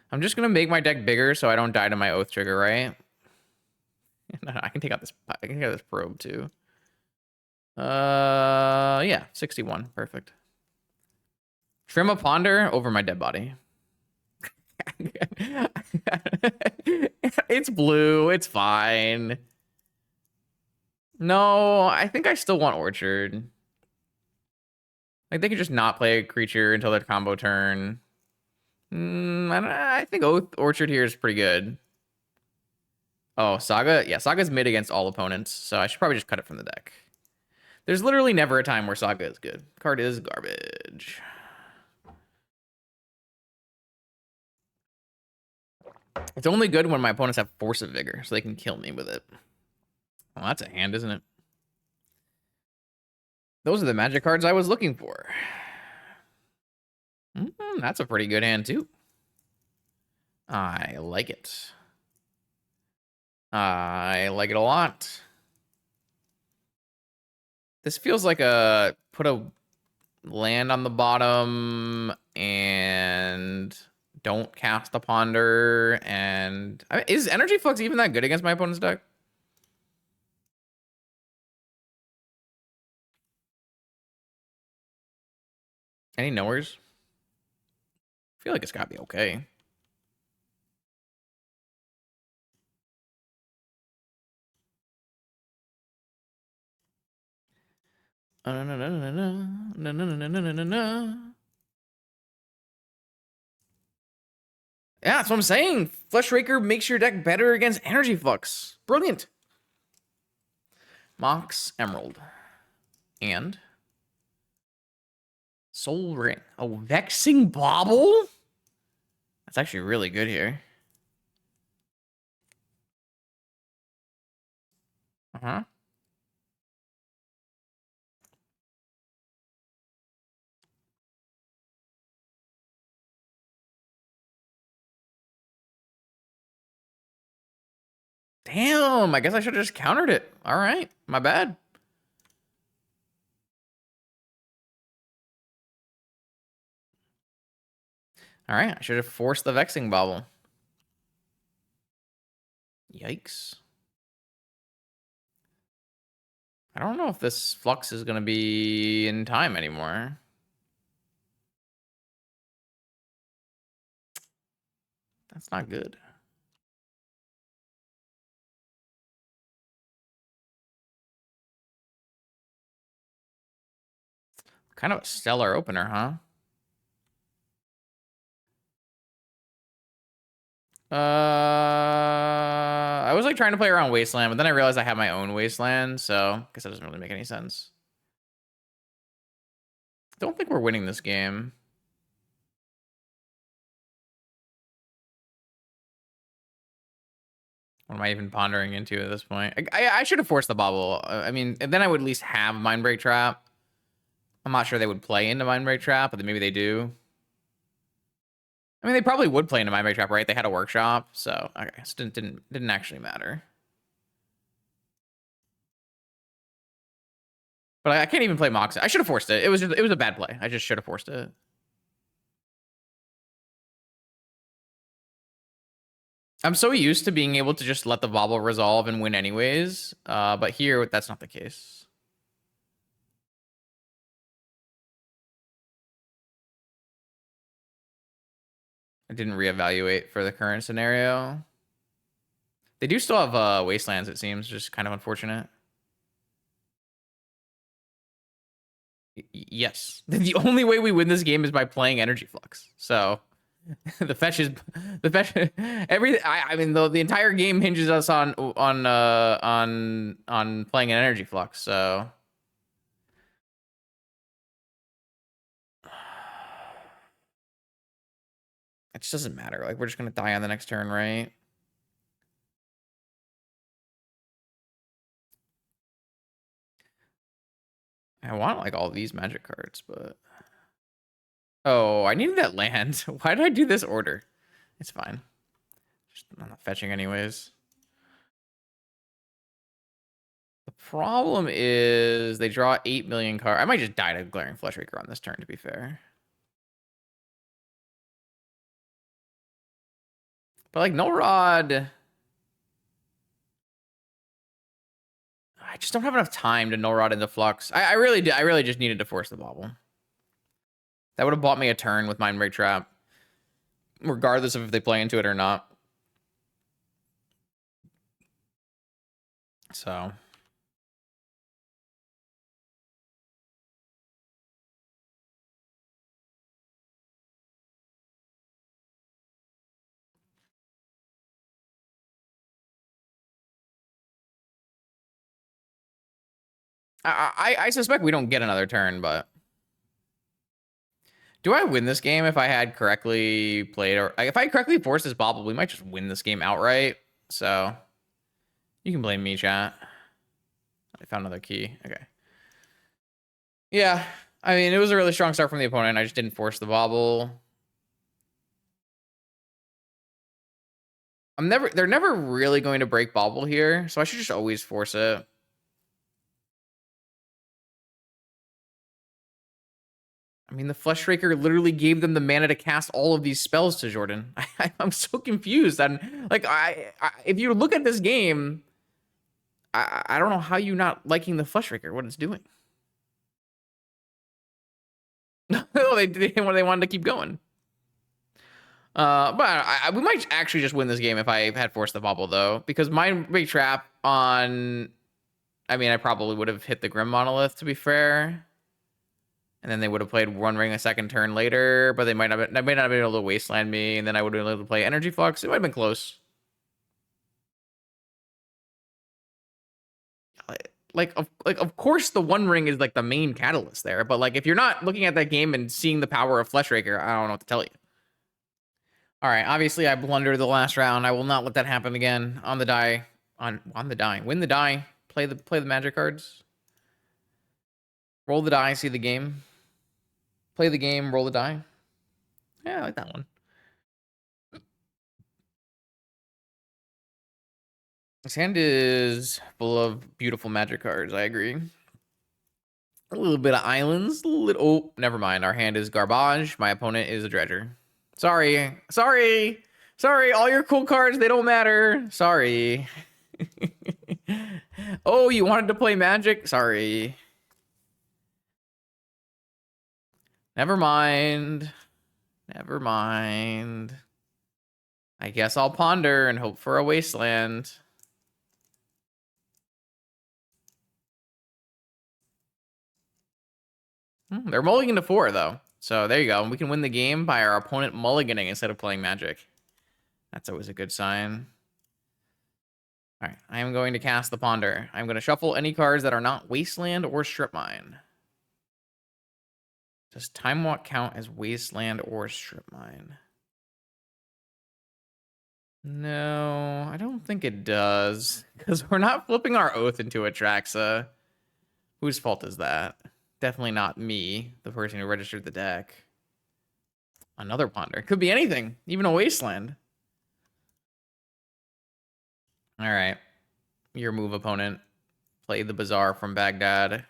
I'm just gonna make my deck bigger so I don't die to my Oath Trigger, right? No, I can take out this. I can take out this probe too. Yeah, 61, perfect. Trim a Ponder over my dead body. It's blue. It's fine. No, I think I still want Orchard. Like they could just not play a creature until their combo turn. I think Orchard here is pretty good. Oh, Saga? Yeah, Saga's mid against all opponents, so I should probably just cut it from the deck. There's literally never a time where Saga is good. Card is garbage. It's only good when my opponents have Force of Vigor, so they can kill me with it. Well, that's a hand, isn't it? Those are the magic cards I was looking for. That's a pretty good hand, too. I like it. I like it a lot. This feels like a put a land on the bottom and don't cast the Ponder. And I mean, is Energy Flux even that good against my opponent's deck? Any knowers? I feel like it's gotta be okay. Yeah, that's what I'm saying. Fleshraker makes your deck better against Energy Flux. Brilliant. Mox Emerald. And Soul Ring. Oh, Vexing Bauble? That's actually really good here. Uh-huh. Damn, I guess I should have just countered it. All right, my bad. All right, I should have forced the Vexing Bauble. Yikes. I don't know if this Flux is going to be in time anymore. That's not good. Kind of a stellar opener, huh? I was like trying to play around Wasteland, but then I realized I have my own Wasteland, so I guess that doesn't really make any sense. Don't think we're winning this game. What am I even pondering into at this point? I should have forced the bubble. I mean, and then I would at least have Mindbreak Trap. I'm not sure they would play into Mindbreak Trap, but maybe they do. I mean, they probably would play into Mindbreak Trap, right? They had a workshop, so I guess didn't actually matter. But I can't even play Mox. I should have forced it. It was a bad play. I just should have forced it. I'm so used to being able to just let the bobble resolve and win anyways. But here, that's not the case. I didn't reevaluate for the current scenario. They do still have Wastelands, it seems. Just kind of unfortunate. Yes. The only way we win this game is by playing Energy Flux. So the fetch is everything. I mean, the entire game hinges us on playing an Energy Flux. So it just doesn't matter. Like, we're just gonna die on the next turn, right? I want like all these magic cards, but oh, I needed that land. Why did I do this order? It's fine. I'm not fetching anyways. The problem is they draw 8 million cards. I might just die to Glaring Fleshraker on this turn, to be fair. But like Null Rod, I just don't have enough time to Null Rod into Flux. I really did. I really just needed to force the bobble. That would have bought me a turn with Mindbreak Trap, regardless of if they play into it or not. So I suspect we don't get another turn, but do I win this game if I had correctly played, or if I correctly forced this bobble, we might just win this game outright. So you can blame me, chat. I found another key. Okay. Yeah. I mean, it was a really strong start from the opponent. I just didn't force the bobble. They're never really going to break bobble here, so I should just always force it. I mean, the Fleshraker literally gave them the mana to cast all of these spells to Jordan. I'm so confused. And like, if you look at this game, I don't know how you're not liking the Fleshraker, what it's doing. No, they wanted to keep going. But we might actually just win this game if I had forced the bobble, though, because Mindbreak Trap on. I mean, I probably would have hit the Grim Monolith, to be fair. And then they would have played One Ring a second turn later, but they might not have been able to Wasteland me, and then I would have been able to play Energy Flux. It might have been close. Of course, the One Ring is like the main catalyst there, but like if you're not looking at that game and seeing the power of Fleshraker, I don't know what to tell you. All right, obviously I blundered the last round. I will not let that happen again. On the die, on the die, win the die, play the magic cards, roll the die, see the game, play the game, roll the die. Yeah, I like that one. This hand is full of beautiful magic cards. I agree. A little bit of islands. Oh, never mind. Our hand is garbage. My opponent is a dredger. Sorry. All your cool cards, they don't matter. Sorry. Oh, you wanted to play Magic? Sorry. Never mind. I guess I'll ponder and hope for a Wasteland. They're mulliganing to 4, though. So there you go. We can win the game by our opponent mulliganing instead of playing Magic. That's always a good sign. All right, I am going to cast the Ponder. I'm going to shuffle any cards that are not Wasteland or Strip Mine. Does Time Walk count as Wasteland or Strip Mine? No, I don't think it does. Because we're not flipping our Oath into Atraxa. Whose fault is that? Definitely not me, the person who registered the deck. Another Ponder. Could be anything, even a Wasteland. All right. Your move, opponent. Play the Bazaar from Baghdad.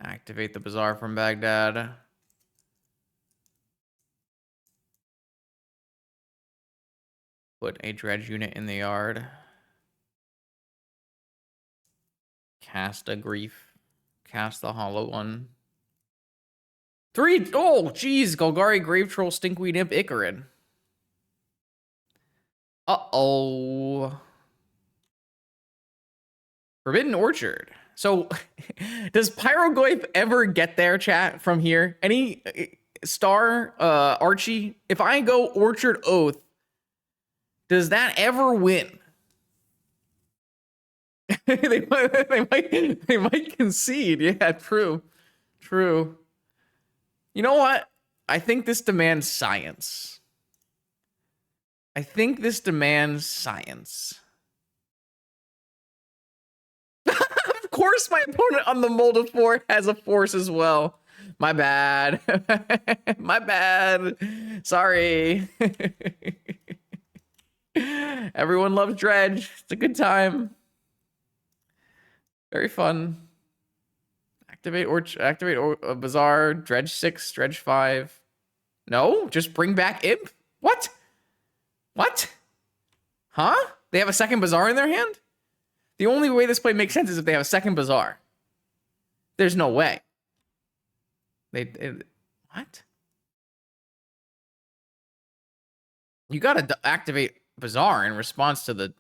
Activate the Bazaar from Baghdad. Put a Dredge unit in the yard. Cast a Grief. Cast the Hollow one. 3. Oh, geez. Golgari, Grave Troll, Stinkweed Imp, Icarid. Uh-oh. Forbidden Orchard. So, does Pyrogoyf ever get there, chat, from here? Any star, Archie? If I go Orchard Oath, does that ever win? they might concede. Yeah, true. True. You know what? I think this demands science. Of course, my opponent on the molded 4 has a force as well. My bad. My bad. Sorry. Everyone loves Dredge. It's a good time. Very fun. Activate Bazaar. Dredge 6, Dredge 5. No, just bring back Imp. What? What? Huh? They have a second Bazaar in their hand? The only way this play makes sense is if they have a second Bazaar. There's no way. What? You gotta activate Bazaar in response to the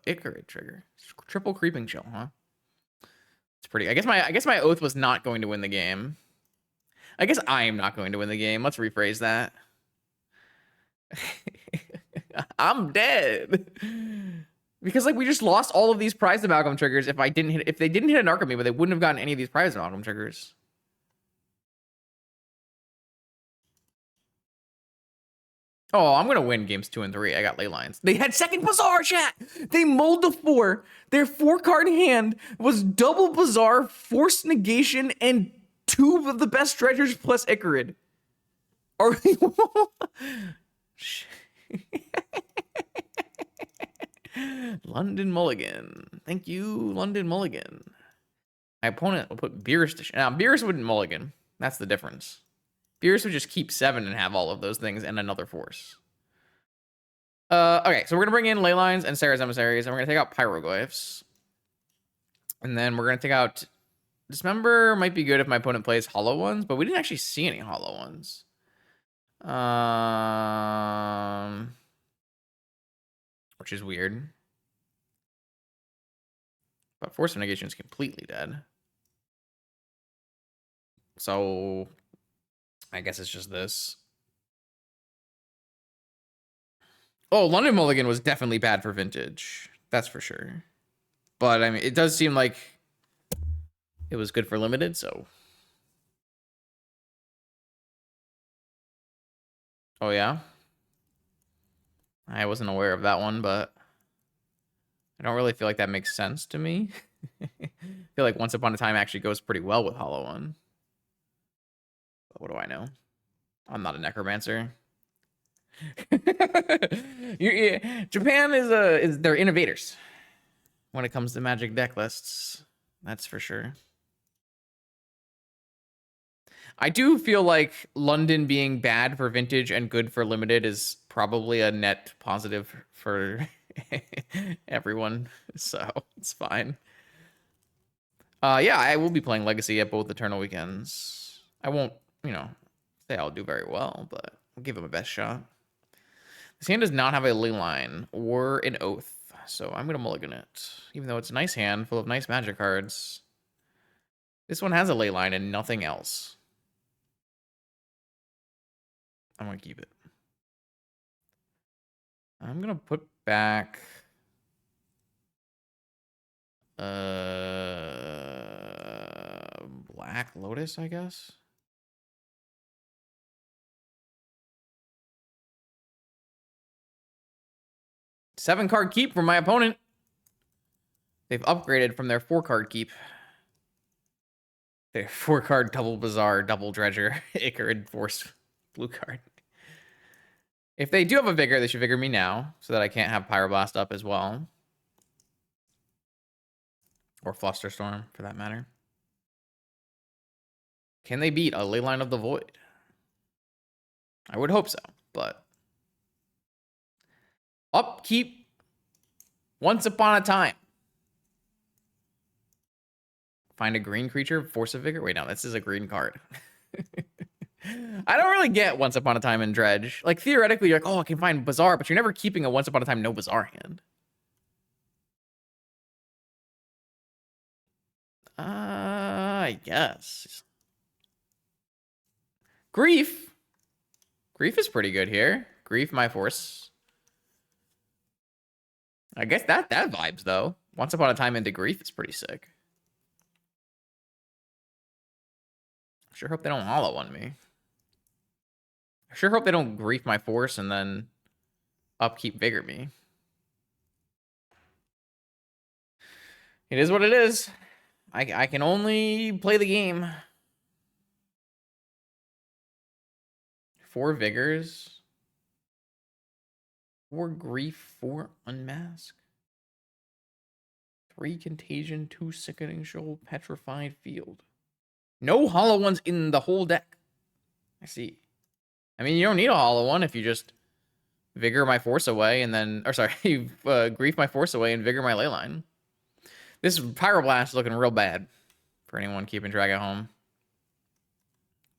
Icarid trigger. Triple Creeping Chill, huh? It's pretty. I guess my Oath was not going to win the game. I guess I am not going to win the game. Let's rephrase that. I'm dead. Because like we just lost all of these Prized Amalgam triggers if they didn't hit an Arc on me, but they wouldn't have gotten any of these Prized Amalgam triggers. Oh, I'm gonna win games 2 and 3. I got ley lines. They had second Bazaar, chat. They mulled the 4. Their 4-card hand was double Bazaar, forced negation, and 2 of the best Dredgers plus Icarid. Are we? London Mulligan. Thank you, London Mulligan. My opponent will put Beerus to... Now, Beerus wouldn't mulligan. That's the difference. Beerus would just keep 7 and have all of those things and another force. Okay, so we're going to bring in Ley Lines and Sarah's Emissaries, and we're going to take out Pyrogoyfs. And then we're going to take out... Dismember might be good if my opponent plays Hollow Ones, but we didn't actually see any Hollow Ones. Which is weird. But Force of Negation is completely dead. So I guess it's just this. Oh, London Mulligan was definitely bad for Vintage. That's for sure. But I mean, it does seem like it was good for Limited, so. Oh, yeah? I wasn't aware of that one, but I don't really feel like that makes sense to me. I feel like Once Upon a Time actually goes pretty well with Hollow One. But what do I know? I'm not a necromancer. Japan is they're innovators when it comes to Magic deck lists. That's for sure. I do feel like London being bad for Vintage and good for Limited is probably a net positive for everyone, so it's fine. Yeah, I will be playing Legacy at both Eternal weekends. I won't, say I'll do very well, but I'll give him a best shot. This hand does not have a ley line or an oath, so I'm going to mulligan it. Even though it's a nice hand full of nice magic cards. This one has a ley line and nothing else. I'm going to keep it. I'm gonna put back Black Lotus, I guess. Seven card keep from my opponent. They've upgraded from their 4-card keep. Their 4-card double Bazaar, double Dredger, Icarid Force blue card. If they do have a Vigor, they should Vigor me now, so that I can't have Pyroblast up as well. Or Flusterstorm, for that matter. Can they beat a Leyline of the Void? I would hope so, but... Upkeep. Once upon a time. Find a green creature, Force of Vigor. Wait, no, this is a green card. I don't really get Once Upon a Time in Dredge. Like, theoretically, you're like, oh, I can find Bazaar, but you're never keeping a Once Upon a Time no Bazaar hand. I guess. Grief. Grief is pretty good here. Grief, my force. I guess that vibes, though. Once Upon a Time into Grief is pretty sick. Sure hope they don't hollow on me. I sure hope they don't Grief my force and then upkeep Vigor me. It is what it is. I can only play the game. 4 Vigors. 4 Grief, 4 Unmask. 3 Contagion, 2 Sickening Shoal, Petrified Field. No hollow ones in the whole deck. I see. I mean, you don't need a hollow one if you just Vigor my force away and then... Or sorry, you Grief my force away and Vigor my Leyline. This Pyroblast is looking real bad for anyone keeping track at home.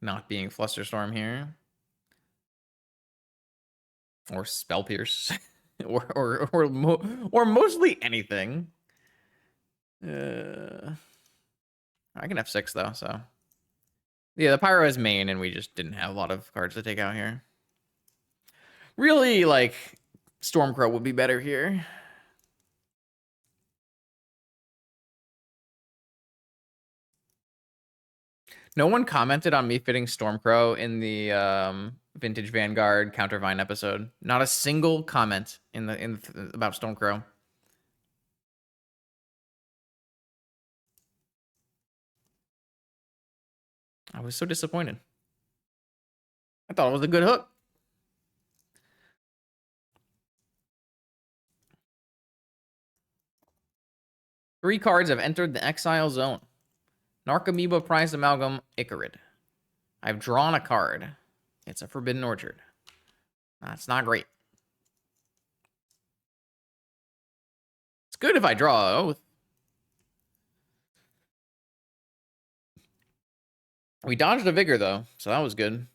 Not being Flusterstorm here. Or Spell Pierce. or mostly anything. I can F6 though, so. Yeah, the Pyro is main, and we just didn't have a lot of cards to take out here. Really, like, Stormcrow would be better here. No one commented on me fitting Stormcrow in the Vintage Vanguard Countervine episode. Not a single comment about Stormcrow. I was so disappointed. I thought it was a good hook. Three cards have entered the exile zone. Narcomoeba, Prized Amalgam, Icarid. I've drawn a card. It's a Forbidden Orchard. That's not great. It's good if I draw Oath. We dodged a Vigor, though, so that was good.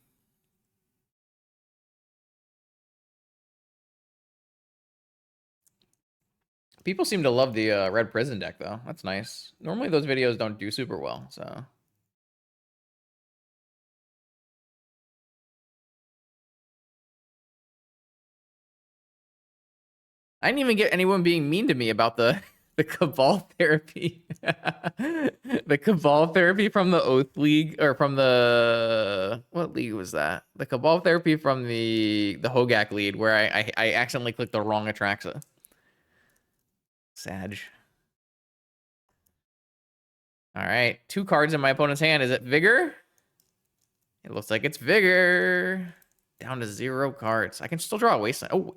People seem to love the Red Prison deck, though. That's nice. Normally, those videos don't do super well, so... I didn't even get anyone being mean to me about the Cabal therapy. The Cabal therapy from the Oath League, or from the... What league was that? The Cabal therapy from the Hogak lead, where I accidentally clicked the wrong Atraxa. Sag. All right, 2 cards in my opponent's hand. Is it Vigor? It looks like it's Vigor. Down to 0 cards. I can still draw a Wasteland. Oh,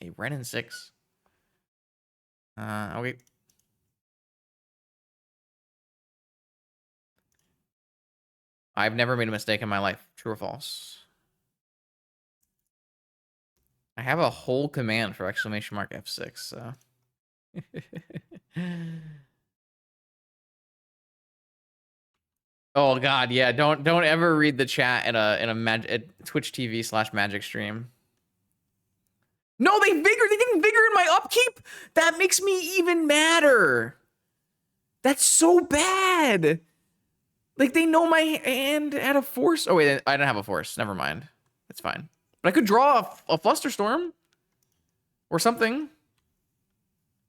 a Ren and 6. Okay. I've never made a mistake in my life. True or false? I have a whole command for exclamation mark F6, so. Oh god, yeah. Don't ever read the chat at a Twitch TV/Magic stream. No, they didn't Vigor in my upkeep. That makes me even madder. That's so bad. Like, they know my hand had a force. Oh wait, I didn't have a force. Never mind. It's fine. But I could draw a Flusterstorm. or something.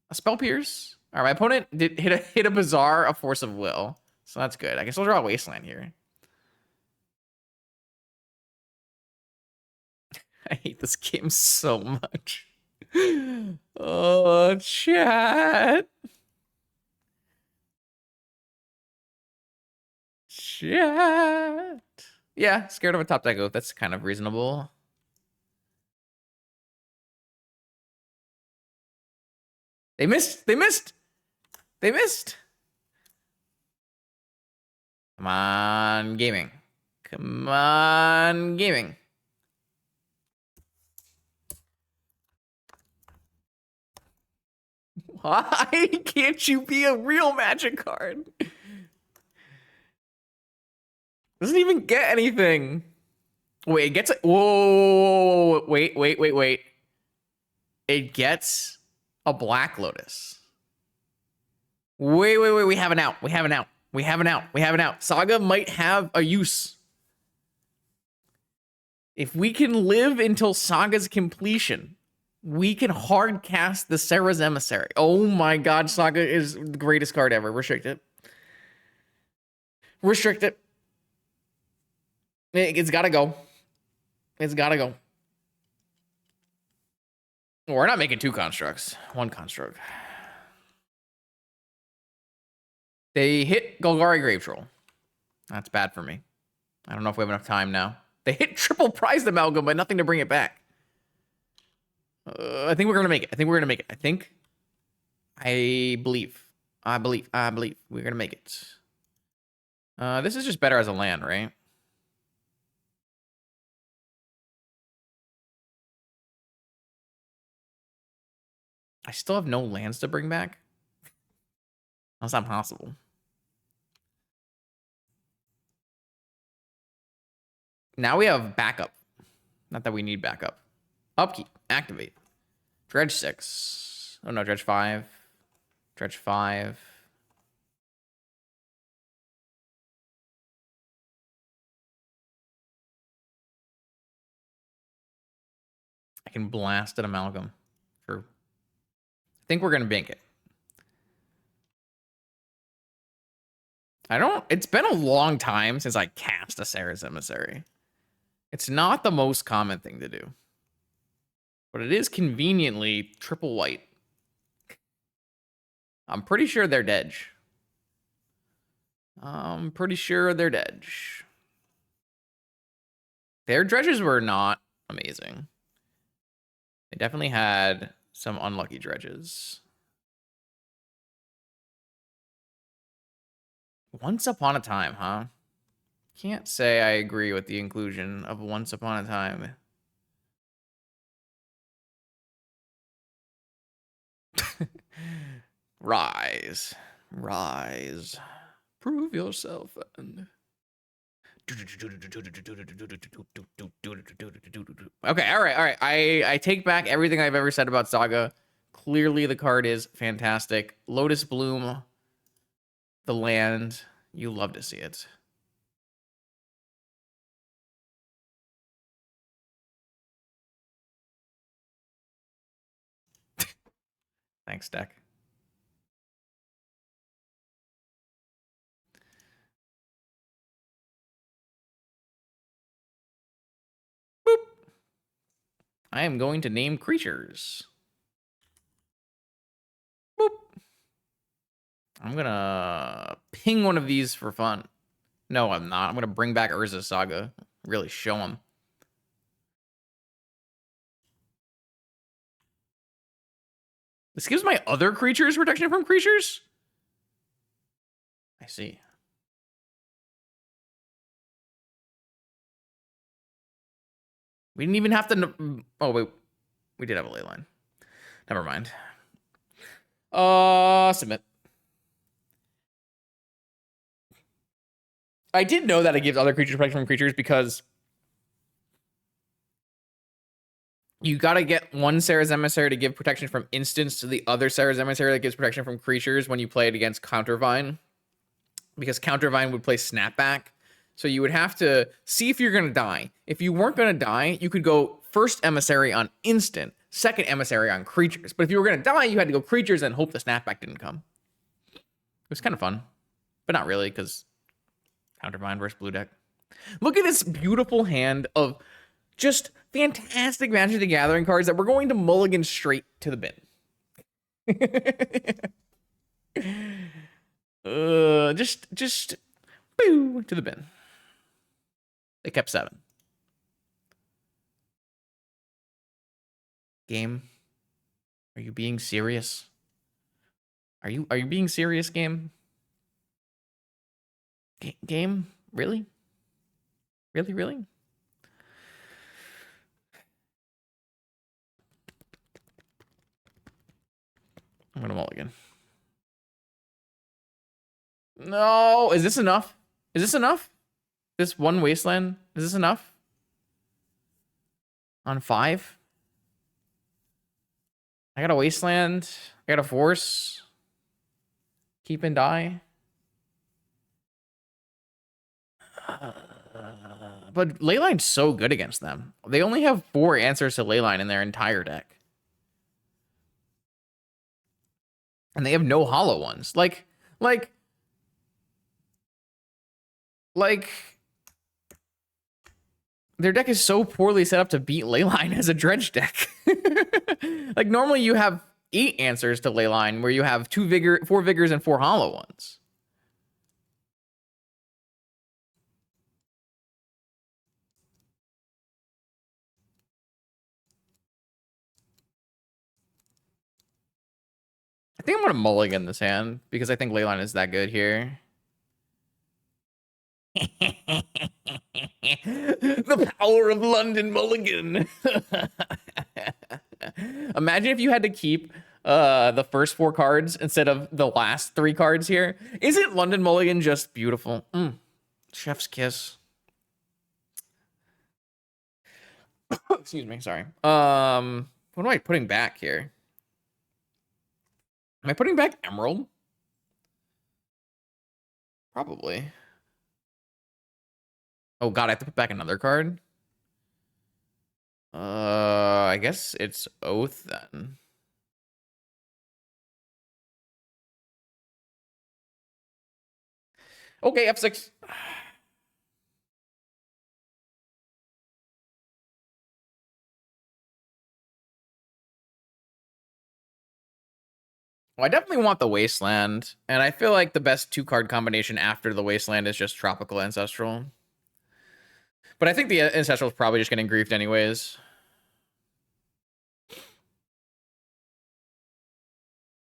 A Spell Pierce. All right, my opponent did hit a Bazaar, a Force of Will. So that's good. I guess I'll draw a Wasteland here. I hate this game so much. Oh, chat. Chat. Yeah, scared of a top deck oath. That's kind of reasonable. They missed. They missed. They missed. Come on, gaming. Come on, gaming. Why can't you be a real Magic card? Doesn't even get anything. Wait, it gets a, whoa, wait. It gets a Black Lotus. Wait, we have an out. We have an out. Saga might have a use. If we can live until Saga's completion, we can hard cast the Serra's Emissary. Oh my god, Saga is the greatest card ever. Restrict it. It's gotta go. We're not making 2 constructs. 1 construct. They hit Golgari Grave Troll. That's bad for me. I don't know if we have enough time now. They hit triple Prized Amalgam, but nothing to bring it back. I think we're gonna make it. I believe we're gonna make it. This is just better as a land, right? I still have no lands to bring back. That's not possible. Now we have backup. Not that we need backup. Upkeep. Activate. Dredge 6. Oh no, Dredge 5. Dredge 5. I can blast an Amalgam. True. I think we're gonna bank it. It's been a long time since I cast a Serra's Emissary. It's not the most common thing to do. But it is conveniently triple white. I'm pretty sure they're Dredge. Their dredges were not amazing. They definitely had some unlucky dredges. Once Upon a Time, huh? Can't say I agree with the inclusion of Once Upon a Time. Rise. Prove yourself. And... Okay, all right. I take back everything I've ever said about Saga. Clearly, the card is fantastic. Lotus Bloom, the land. You love to see it. Thanks, deck. Boop. I am going to name creatures. Boop. I'm gonna ping one of these for fun. No, I'm not. I'm gonna bring back Urza's Saga. Really show him. This gives my other creatures protection from creatures? I see. We didn't even have to... Oh, wait. We did have a ley line. Never mind. Submit. I did know that it gives other creatures protection from creatures because you gotta get one Serra's Emissary to give protection from instants to the other Serra's Emissary that gives protection from creatures when you play it against Countervine. Because Countervine would play Snapback. So you would have to see if you're gonna die. If you weren't gonna die, you could go first Emissary on instant, second emissary on creatures. But if you were going to die, you had to go creatures and hope the snapback didn't come. It was kind of fun, but not really, because Counterbind versus blue deck. Look at this beautiful hand of just fantastic Magic the Gathering cards that we're going to mulligan straight to the bin. Just boo to the bin. They kept 7. Game, are you being serious? Are you being serious, game? Game, really? Really? I'm gonna mulligan. No, is this enough? Is this enough? This one wasteland, is this enough? On 5? I got a wasteland. I got a force. Keep and die. But Leyline's so good against them. They only have 4 answers to Leyline in their entire deck. And they have no hollow ones. Like their deck is so poorly set up to beat Leyline as a Dredge deck. Like normally you have 8 answers to Leyline where you have 4 vigors and 4 hollow ones. I think I'm going to mulligan this hand because I think Leyline is that good here. The power of London mulligan. Imagine if you had to keep the first 4 cards instead of the last 3 cards here. Isn't London mulligan just beautiful? Chef's kiss. Excuse me, sorry. What am I putting back here? Am I putting back Emerald? Probably. Oh god, I have to put back another card? I guess it's Oath then. Okay, F6. Well, I definitely want the Wasteland, and I feel like the best 2-card combination after the Wasteland is just Tropical Ancestral. But I think the Ancestral is probably just getting griefed anyways.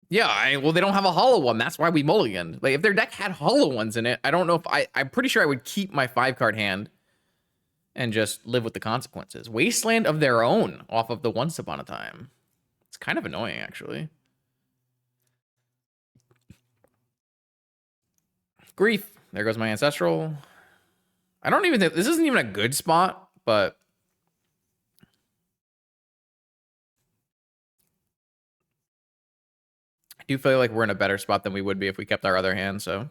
Yeah, well, they don't have a hollow one. That's why we mulliganed. Like, if their deck had hollow ones in it, I don't know if I'm pretty sure I would keep my 5-card hand and just live with the consequences. Wasteland of their own off of the Once Upon a Time. It's kind of annoying, actually. Grief. There goes my Ancestral. I don't even think this isn't even a good spot, but I do feel like we're in a better spot than we would be if we kept our other hand, so.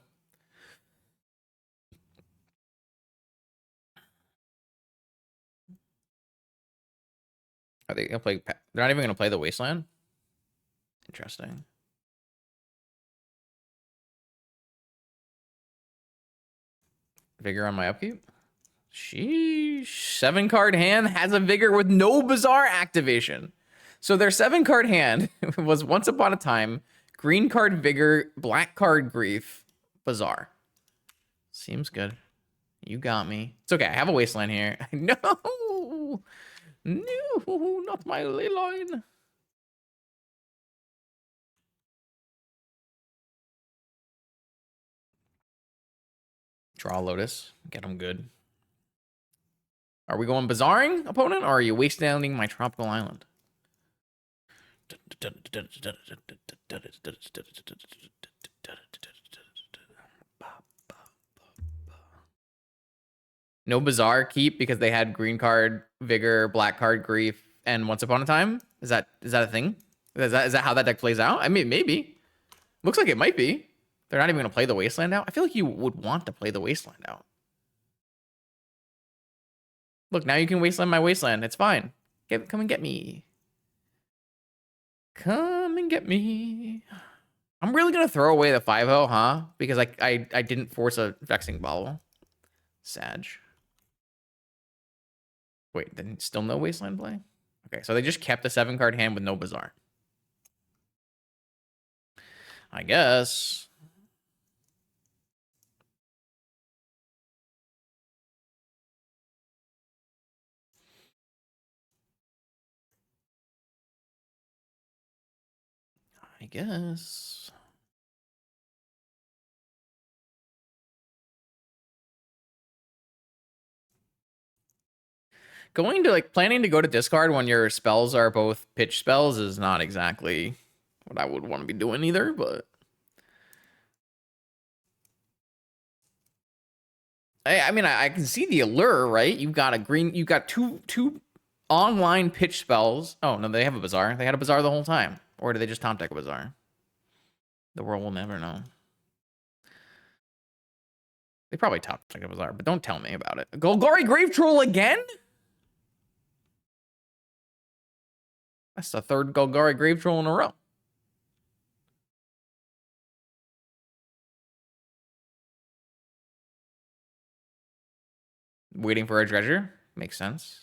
Are they gonna play? They're not even gonna play the Wasteland? Interesting. Vigor on my upkeep? Sheesh. 7-card hand has a Vigor with no Bazaar activation. So their 7-card hand was Once Upon a Time, green card Vigor, black card Grief, Bazaar. Seems good. You got me. It's okay. I have a Wasteland here. No! No, not my Leyline. Draw Lotus. Get them good. Are we going Bazaring, opponent, or are you wastelanding my tropical island? No Bazaar keep because they had green card, Vigor, black card, Grief, and Once Upon a Time? Is that a thing? Is that how that deck plays out? I mean, maybe. Looks like it might be. They're not even going to play the Wasteland out. I feel like you would want to play the Wasteland out. Look, now you can Wasteland my Wasteland. It's fine. Come and get me. Come and get me. I'm really gonna throw away the 5-0, huh? Because I didn't force a Vexing Bauble. Sag. Wait, then still no Wasteland play? Okay, so they just kept a 7-card hand with no Bazaar. I guess. I guess. Going to, like, planning to go to discard when your spells are both pitch spells is not exactly what I would want to be doing either, but... I mean, I can see the allure, right? You've got a green... You've got two online pitch spells. Oh, no, they have a Bazaar. They had a Bazaar the whole time. Or did they just top deck a Bazaar? The world will never know. They probably top deck a Bazaar, but don't tell me about it. Golgari Grave Troll again? That's the third Golgari Grave Troll in a row. Waiting for a treasure. Makes sense.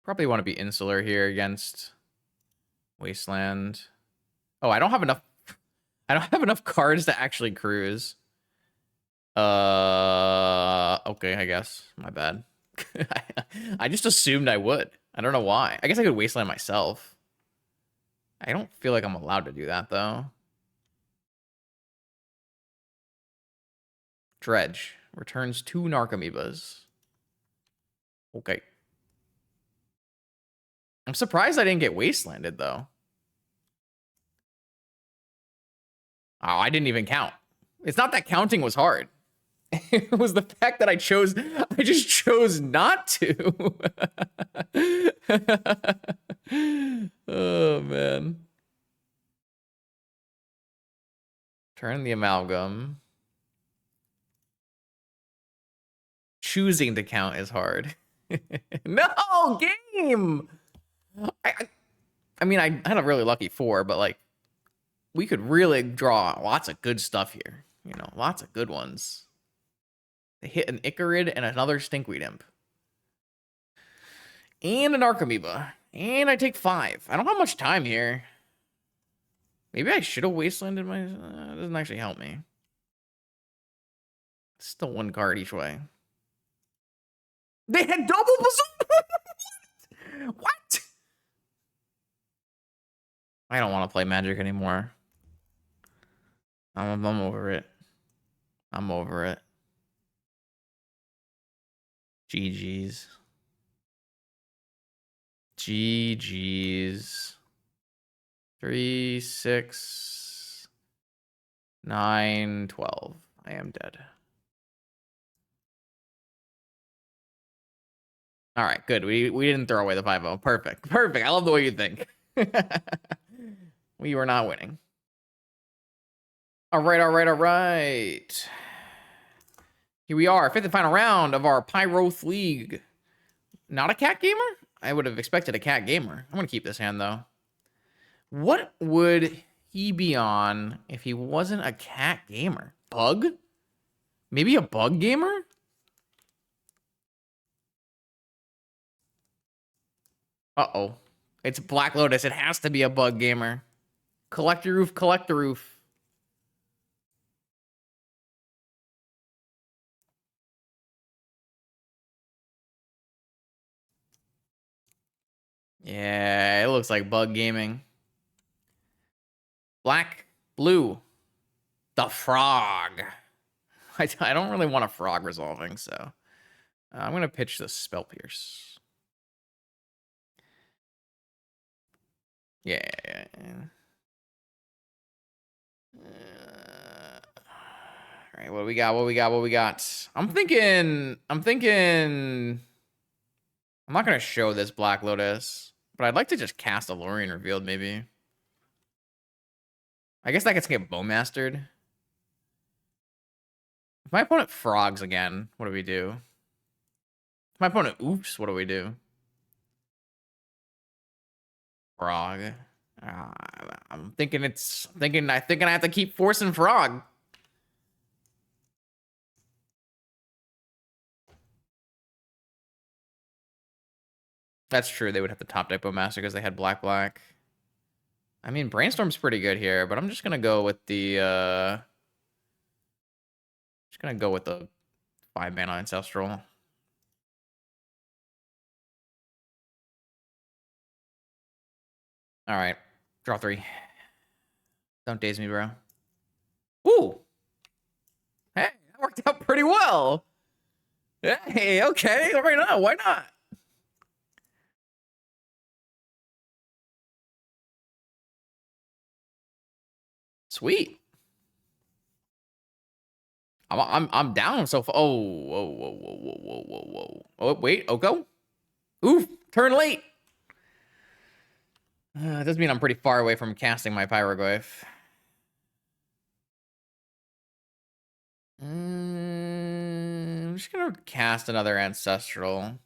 Probably want to be insular here against Wasteland. Oh, I don't have enough. I don't have enough cards to actually cruise. Okay, I guess. My bad. I just assumed I would. I don't know why. I guess I could Wasteland myself. I don't feel like I'm allowed to do that, though. Dredge. Returns 2 Narcomoebas. Okay. I'm surprised I didn't get Wastelanded, though. Oh, I didn't even count. It's not that counting was hard. It was the fact that I just chose not to. Oh, man. Turn the Amalgam. Choosing to count is hard. No, game! I mean, I had a really lucky 4, but, like, we could really draw lots of good stuff here. You know, lots of good ones. They hit an Icarid and another Stinkweed Imp. And an Archamoeba. And I take 5. I don't have much time here. Maybe I should have Wastelanded my... It doesn't actually help me. It's still 1 card each way. They had double Bazaar! What? I don't want to play Magic anymore. I'm over it. I'm over it. GG's. GG's. 3, 6, 9, 12. I am dead. All right, good. We didn't throw away the 5-0. Perfect. Perfect. I love the way you think. We were not winning. All right, all right, all right. Here we are, 5th and final round of our Pyrogoyf League. Not a cat gamer? I would have expected a cat gamer. I'm going to keep this hand, though. What would he be on if he wasn't a cat gamer? Bug? Maybe a bug gamer? Uh-oh. It's Black Lotus. It has to be a bug gamer. Collect your roof, collect the roof. Yeah, it looks like bug gaming. Black, blue. The frog. I don't really want a frog resolving, so I'm going to pitch the Spell Pierce. Yeah. All right, what we got? What we got? What we got? I'm thinking I'm not going to show this Black Lotus, but I'd like to just cast Alluring Revealed, maybe. I guess that gets to get Bowmastered. If my opponent frogs again, what do we do? If my opponent oops, what do we do? Frog. I'm thinking I think I have to keep forcing Frog. That's true. They would have to top deck Bowmaster because they had black. I mean, Brainstorm's pretty good here, but I'm just gonna go with the 5-mana Ancestral. All right, draw 3. Don't daze me, bro. Ooh, hey, that worked out pretty well. Hey, okay, why not? Why not? Sweet. I'm down so far. Oh, whoa, whoa, whoa, whoa, whoa, whoa, whoa. Oh, wait, Oko? Oof, turn late. It does mean I'm pretty far away from casting my Pyrogoyf. I'm just gonna cast another Ancestral. I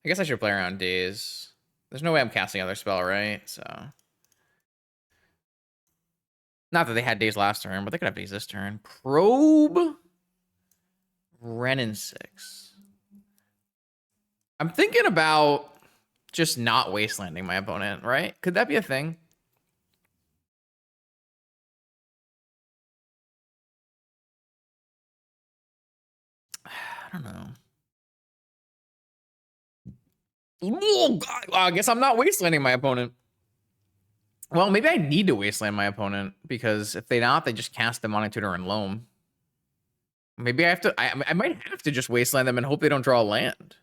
guess I should play around Daze. There's no way I'm casting another spell, right? So, not that they had Daze last turn, but they could have Daze this turn. Probe. Renin 6. I'm thinking about just not wastelanding my opponent, right? Could that be a thing? I don't know. Oh, God. I guess I'm not wastelanding my opponent. Well, maybe I need to wasteland my opponent because if they not, they just cast Demonic Tutor and Loam. Maybe I have to. I might have to just wasteland them and hope they don't draw a land.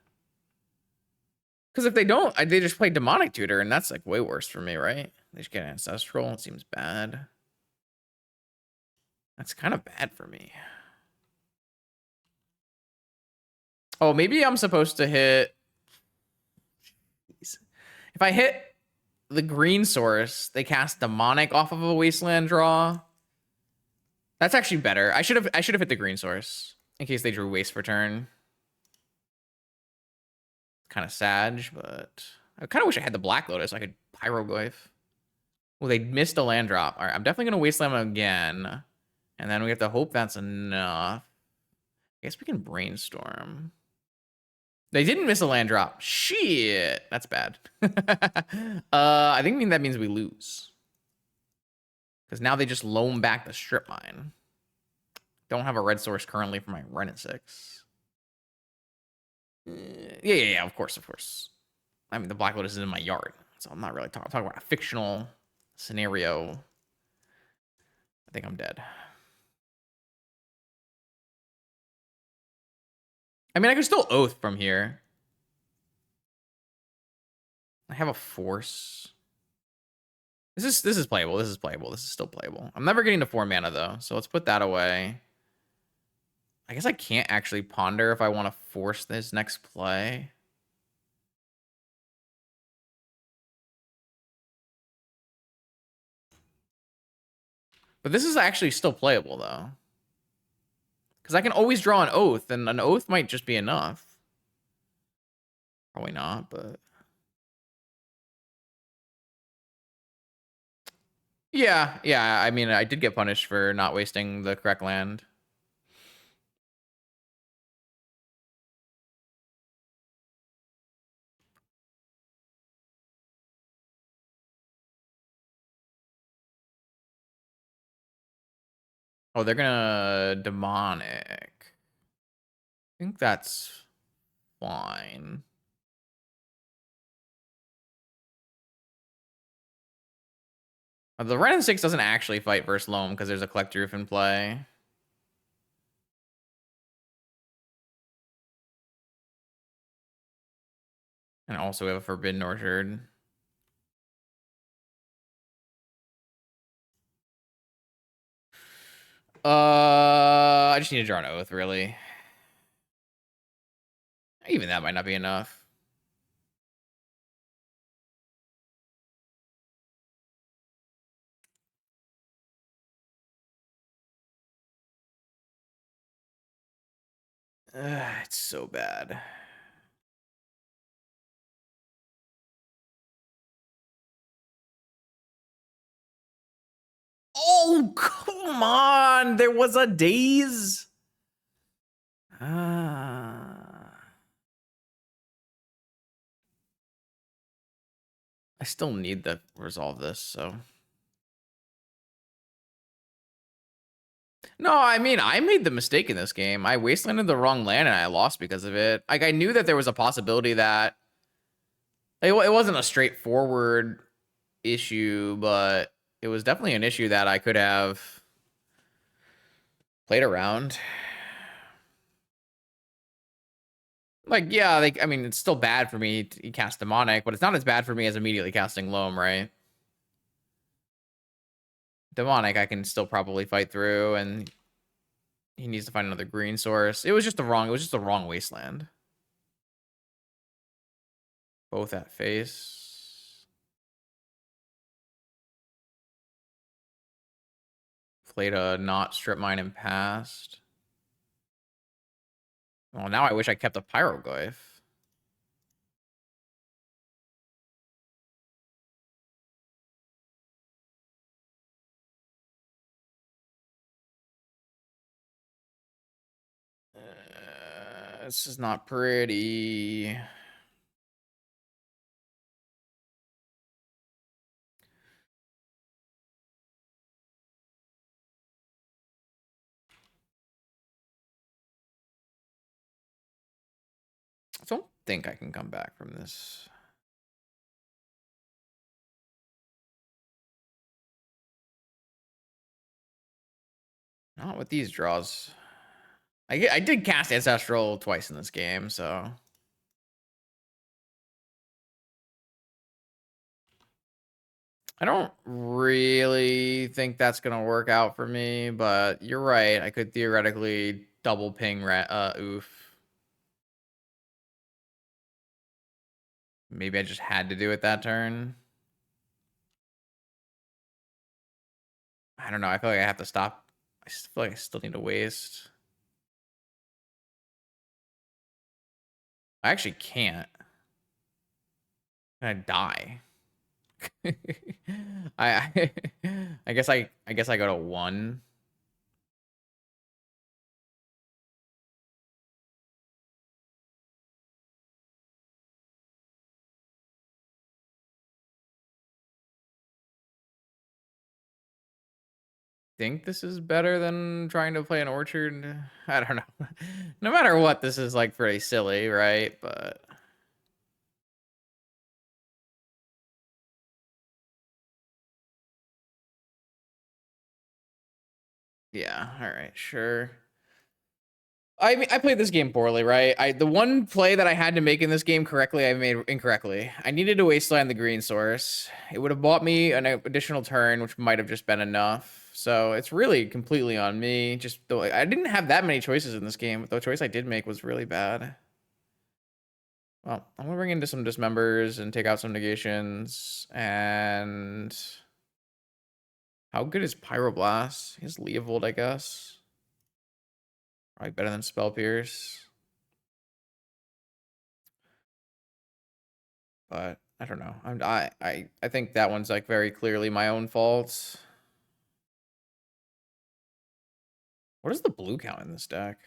Because if they don't, they just play Demonic Tutor, and that's like way worse for me, right? They just get Ancestral. It seems bad. That's kind of bad for me. Oh, maybe I'm supposed to hit. If I hit the green source, they cast Demonic off of a wasteland draw. That's actually better. I should have hit the green source in case they drew waste for turn. Kind of sad, but I kind of wish I had the Black Lotus. So I could Pyrogoyf. Well, they missed a land drop. All right, I'm definitely gonna wasteland them again, and then we have to hope that's enough. I guess we can brainstorm. They didn't miss a land drop. Shit, that's bad. I think that means we lose because now they just loan back the strip mine. Don't have a red source currently for my Renin 6. Yeah, of course. I mean, the Black Lotus is in my yard, so I'm not really talking about a fictional scenario. I think I'm dead. I mean, I could still Oath from here. I have a Force. This is playable. This is still playable. I'm never getting to 4 mana though, so let's put that away. I guess I can't actually ponder if I want to force this next play. But this is actually still playable though. Because I can always draw an Oath, and an Oath might just be enough. Probably not, but... Yeah, I mean, I did get punished for not wasting the correct land. Oh, they're gonna Demonic. I think that's fine. The Renin 6 doesn't actually fight versus Loam because there's a Collector Roof in play. And also we have a Forbidden Orchard. I just need to draw an Oath, really. Even that might not be enough. It's so bad. Oh, come on. There was a daze. I still need to resolve this, so. No, I mean, I made the mistake in this game. I wastelanded the wrong land and I lost because of it. Like, I knew that there was a possibility that it wasn't a straightforward issue, but it was definitely an issue that I could have played around. Like, yeah, like, I mean, it's still bad for me to cast Demonic, but it's not as bad for me as immediately casting Loam, right? Demonic, I can still probably fight through, and he needs to find another green source. It was just the wrong wasteland. Both at face. Played a not strip mine and passed. Well, now I wish I kept a Pyrogoyf. This is not pretty. I don't think I can come back from this. Not with these draws. I did cast Ancestral twice in this game, so. I don't really think that's going to work out for me, but you're right. I could theoretically double ping oof. Maybe I just had to do it that turn. I don't know. I feel like I have to stop. I feel like I still need to waste. I actually can't. I die. I I guess I go to 1. Think this is better than trying to play an orchard. I don't know. No matter what, this is like pretty silly, right? But yeah, all right, sure. I mean, I played this game poorly, right? The one play that I had to make in this game correctly, I made incorrectly. I needed to wasteland the green source. It would have bought me an additional turn, which might have just been enough. So it's really completely on me. Just though I didn't have that many choices in this game, but the choice I did make was really bad. Well, I'm gonna bring into some dismembers and take out some negations. And how good is Pyroblast? He's Leovold, I guess. Probably better than Spell Pierce. But I don't know. I think that one's like very clearly my own fault. What is the blue count in this deck?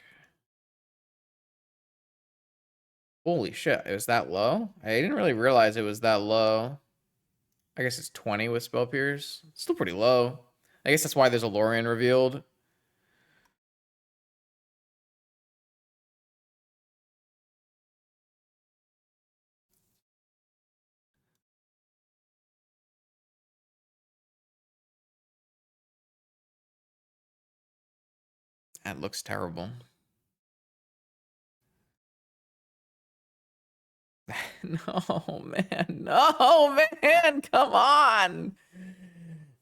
Holy shit, it was that low? I didn't really realize it was that low. I guess it's 20 with Spell Pierce. It's still pretty low. I guess that's why there's a Lorian revealed. That looks terrible. No, man. No, man. Come on.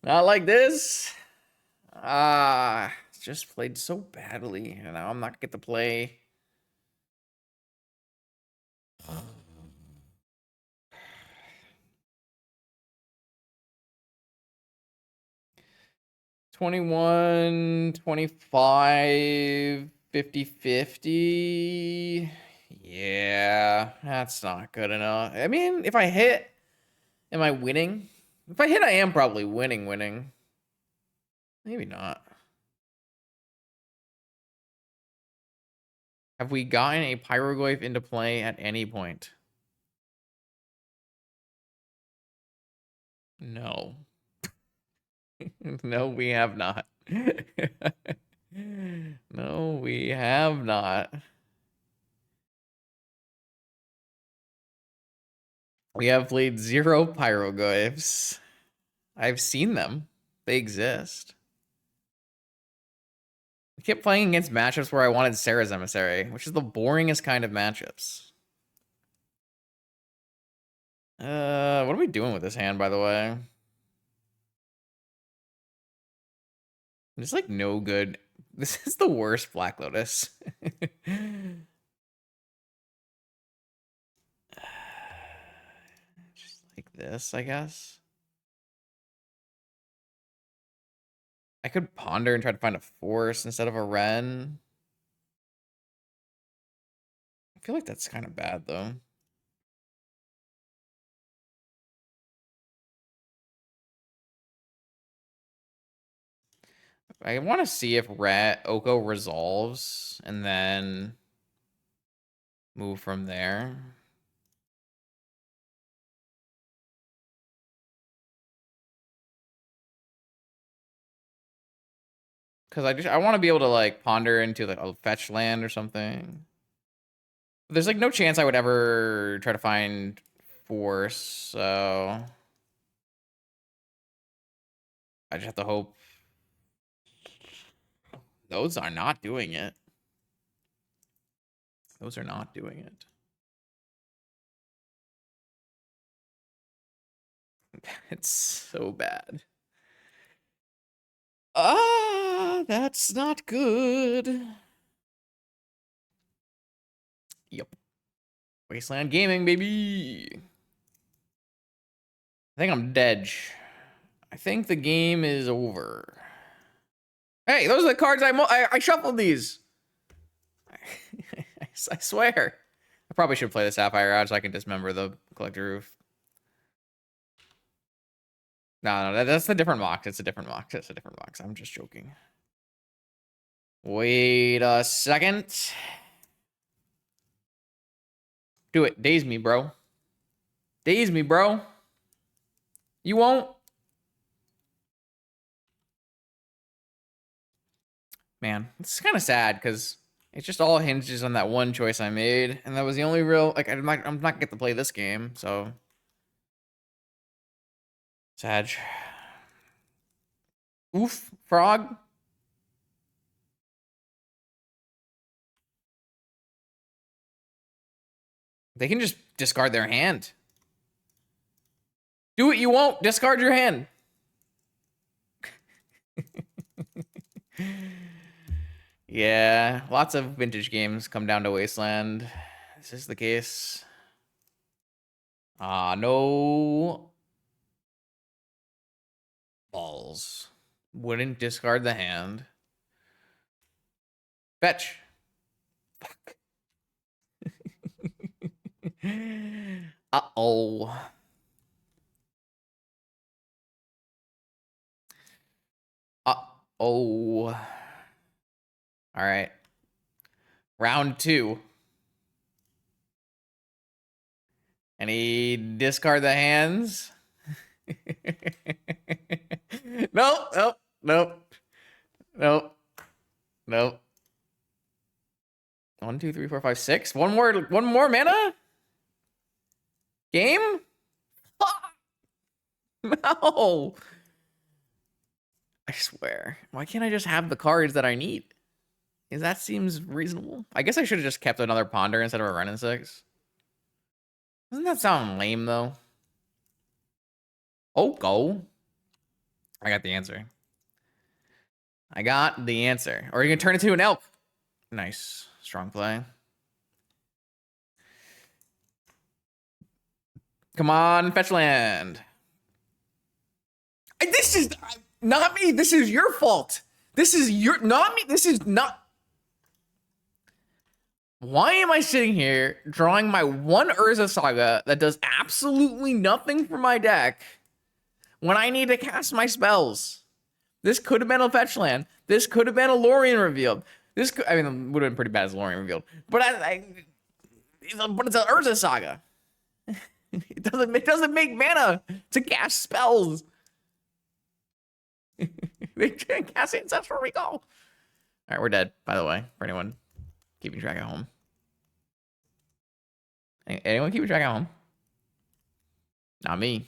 Not like this. Just played so badly. And now I'm not gonna get to play. 21, 25, 50, 50. Yeah, that's not good enough. I mean, if I hit, am I winning? If I hit, I am probably winning. Maybe not. Have we gotten a Pyrogoyf into play at any point? No. No, we have not. No, we have not. We have played 0 Pyrogoyfs. I've seen them. They exist. I kept playing against matchups where I wanted Sarah's Emissary, which is the boringest kind of matchups. What are we doing with this hand, by the way? It's like no good. This is the worst Black Lotus. Just like this, I guess. I could ponder and try to find a force instead of a Ren. I feel like that's kind of bad, though. I want to see if Oko resolves and then move from there. Because I want to be able to like ponder into like a fetch land or something. There's like no chance I would ever try to find force, so I just have to hope those are not doing it. Those are not doing it. It's so bad. That's not good. Yep. Wasteland Gaming, baby. I think I'm Dredge. I think the game is over. Hey, those are the cards I shuffled these. I swear. I probably should play the Sapphire out so I can dismember the Collector Roof. No, that's a different box. It's a different box. It's a different box. I'm just joking. Wait a second. Do it. Daze me, bro. Daze me, bro. You won't? Man, it's kind of sad because it just all hinges on that one choice I made, and that was the only real, like, I'm not gonna get to play this game, so. Sad. Oof, frog. They can just discard their hand. Do it, you won't. Discard your hand. Yeah, lots of vintage games come down to Wasteland. This is the case. No. Balls. Wouldn't discard the hand. Fetch. Fuck. Uh-oh. Uh-oh. All right. Round 2. Any discard the hands? Nope, nope, nope. Nope. Nope. 1, 2, 3, 4, 5, 6. One more mana? Game? No. I swear. Why can't I just have the cards that I need? Because that seems reasonable. I guess I should have just kept another Ponder instead of a Ren and 6. Doesn't that sound lame, though? Oh, go. I got the answer. I got the answer. Or you can turn it to an elk. Nice. Strong play. Come on, fetch land. This is not me. This is your fault. This is not me. This is not. Why am I sitting here drawing my one Urza Saga that does absolutely nothing for my deck when I need to cast my spells? This could have been a fetch land. This could have been a Lorien revealed. This could, I mean, it would have been pretty bad as Lorien revealed. But but it's an Urza Saga. It doesn't make mana to cast spells. They can't cast Ancestral Recall. All right, we're dead, by the way, for anyone keeping track at home. Anyone keeping track at home? Not me.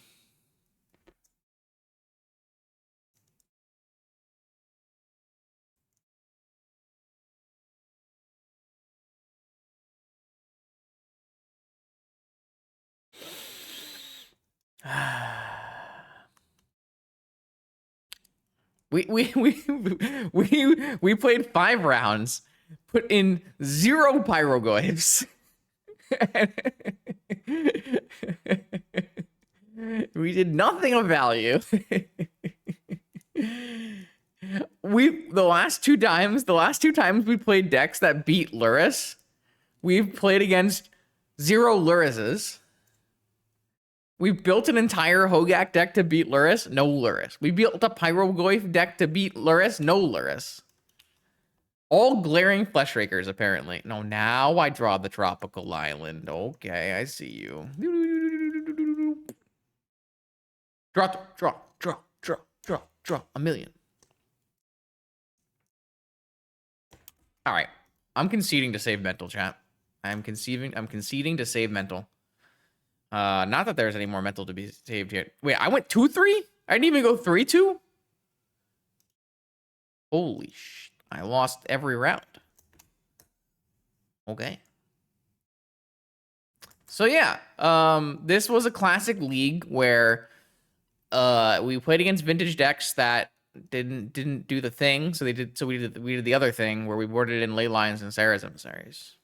We played 5 rounds, put in 0 Pyrogoyfs. We did nothing of value. The last two times we played decks that beat Lurrus, we've played against 0 Lurruses. We built an entire Hogak deck to beat Lurrus, no Lurrus. We built a Pyrogoyf deck to beat Lurrus, no Lurrus. All glaring Flesh Rakers, apparently. No, now I draw the Tropical Island. Okay, I see you. Draw. A million. All right. I'm conceding to save mental, chat. I'm conceding to save mental. Not that there's any more mental to be saved here. Wait, I went 2-3? I didn't even go 3-2? Holy shit. I lost every round. Okay. So yeah, this was a classic league where we played against vintage decks that didn't do the thing, so we did the other thing where we boarded in Ley Lines and Sarah's Emissaries.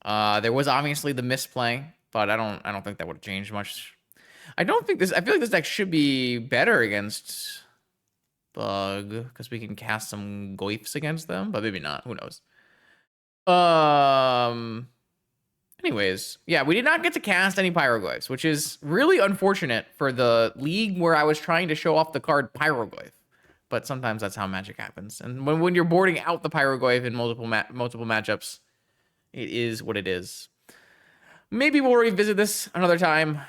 There was obviously the misplay, but I don't think that would have changed much. I feel like this deck should be better against Bug, because we can cast some Goyfs against them, but maybe not. Who knows? Anyways, yeah, we did not get to cast any Pyrogoyfs, which is really unfortunate for the league where I was trying to show off the card Pyrogoyf. But sometimes that's how magic happens. And when you're boarding out the Pyrogoyf in multiple matchups, it is what it is. Maybe we'll revisit this another time.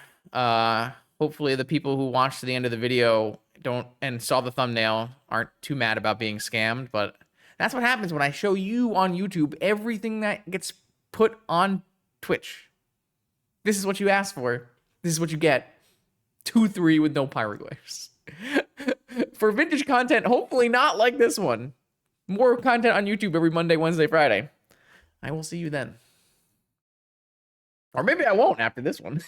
Hopefully the people who watched to the end of the video and saw the thumbnail aren't too mad about being scammed, but that's what happens when I show you on YouTube everything that gets put on Twitch. This is what you asked for. This is what you get. 2-3 with no Pyrogoyfs. For vintage content, hopefully not like this one. More content on YouTube every Monday, Wednesday, Friday. I will see you then. Or maybe I won't after this one.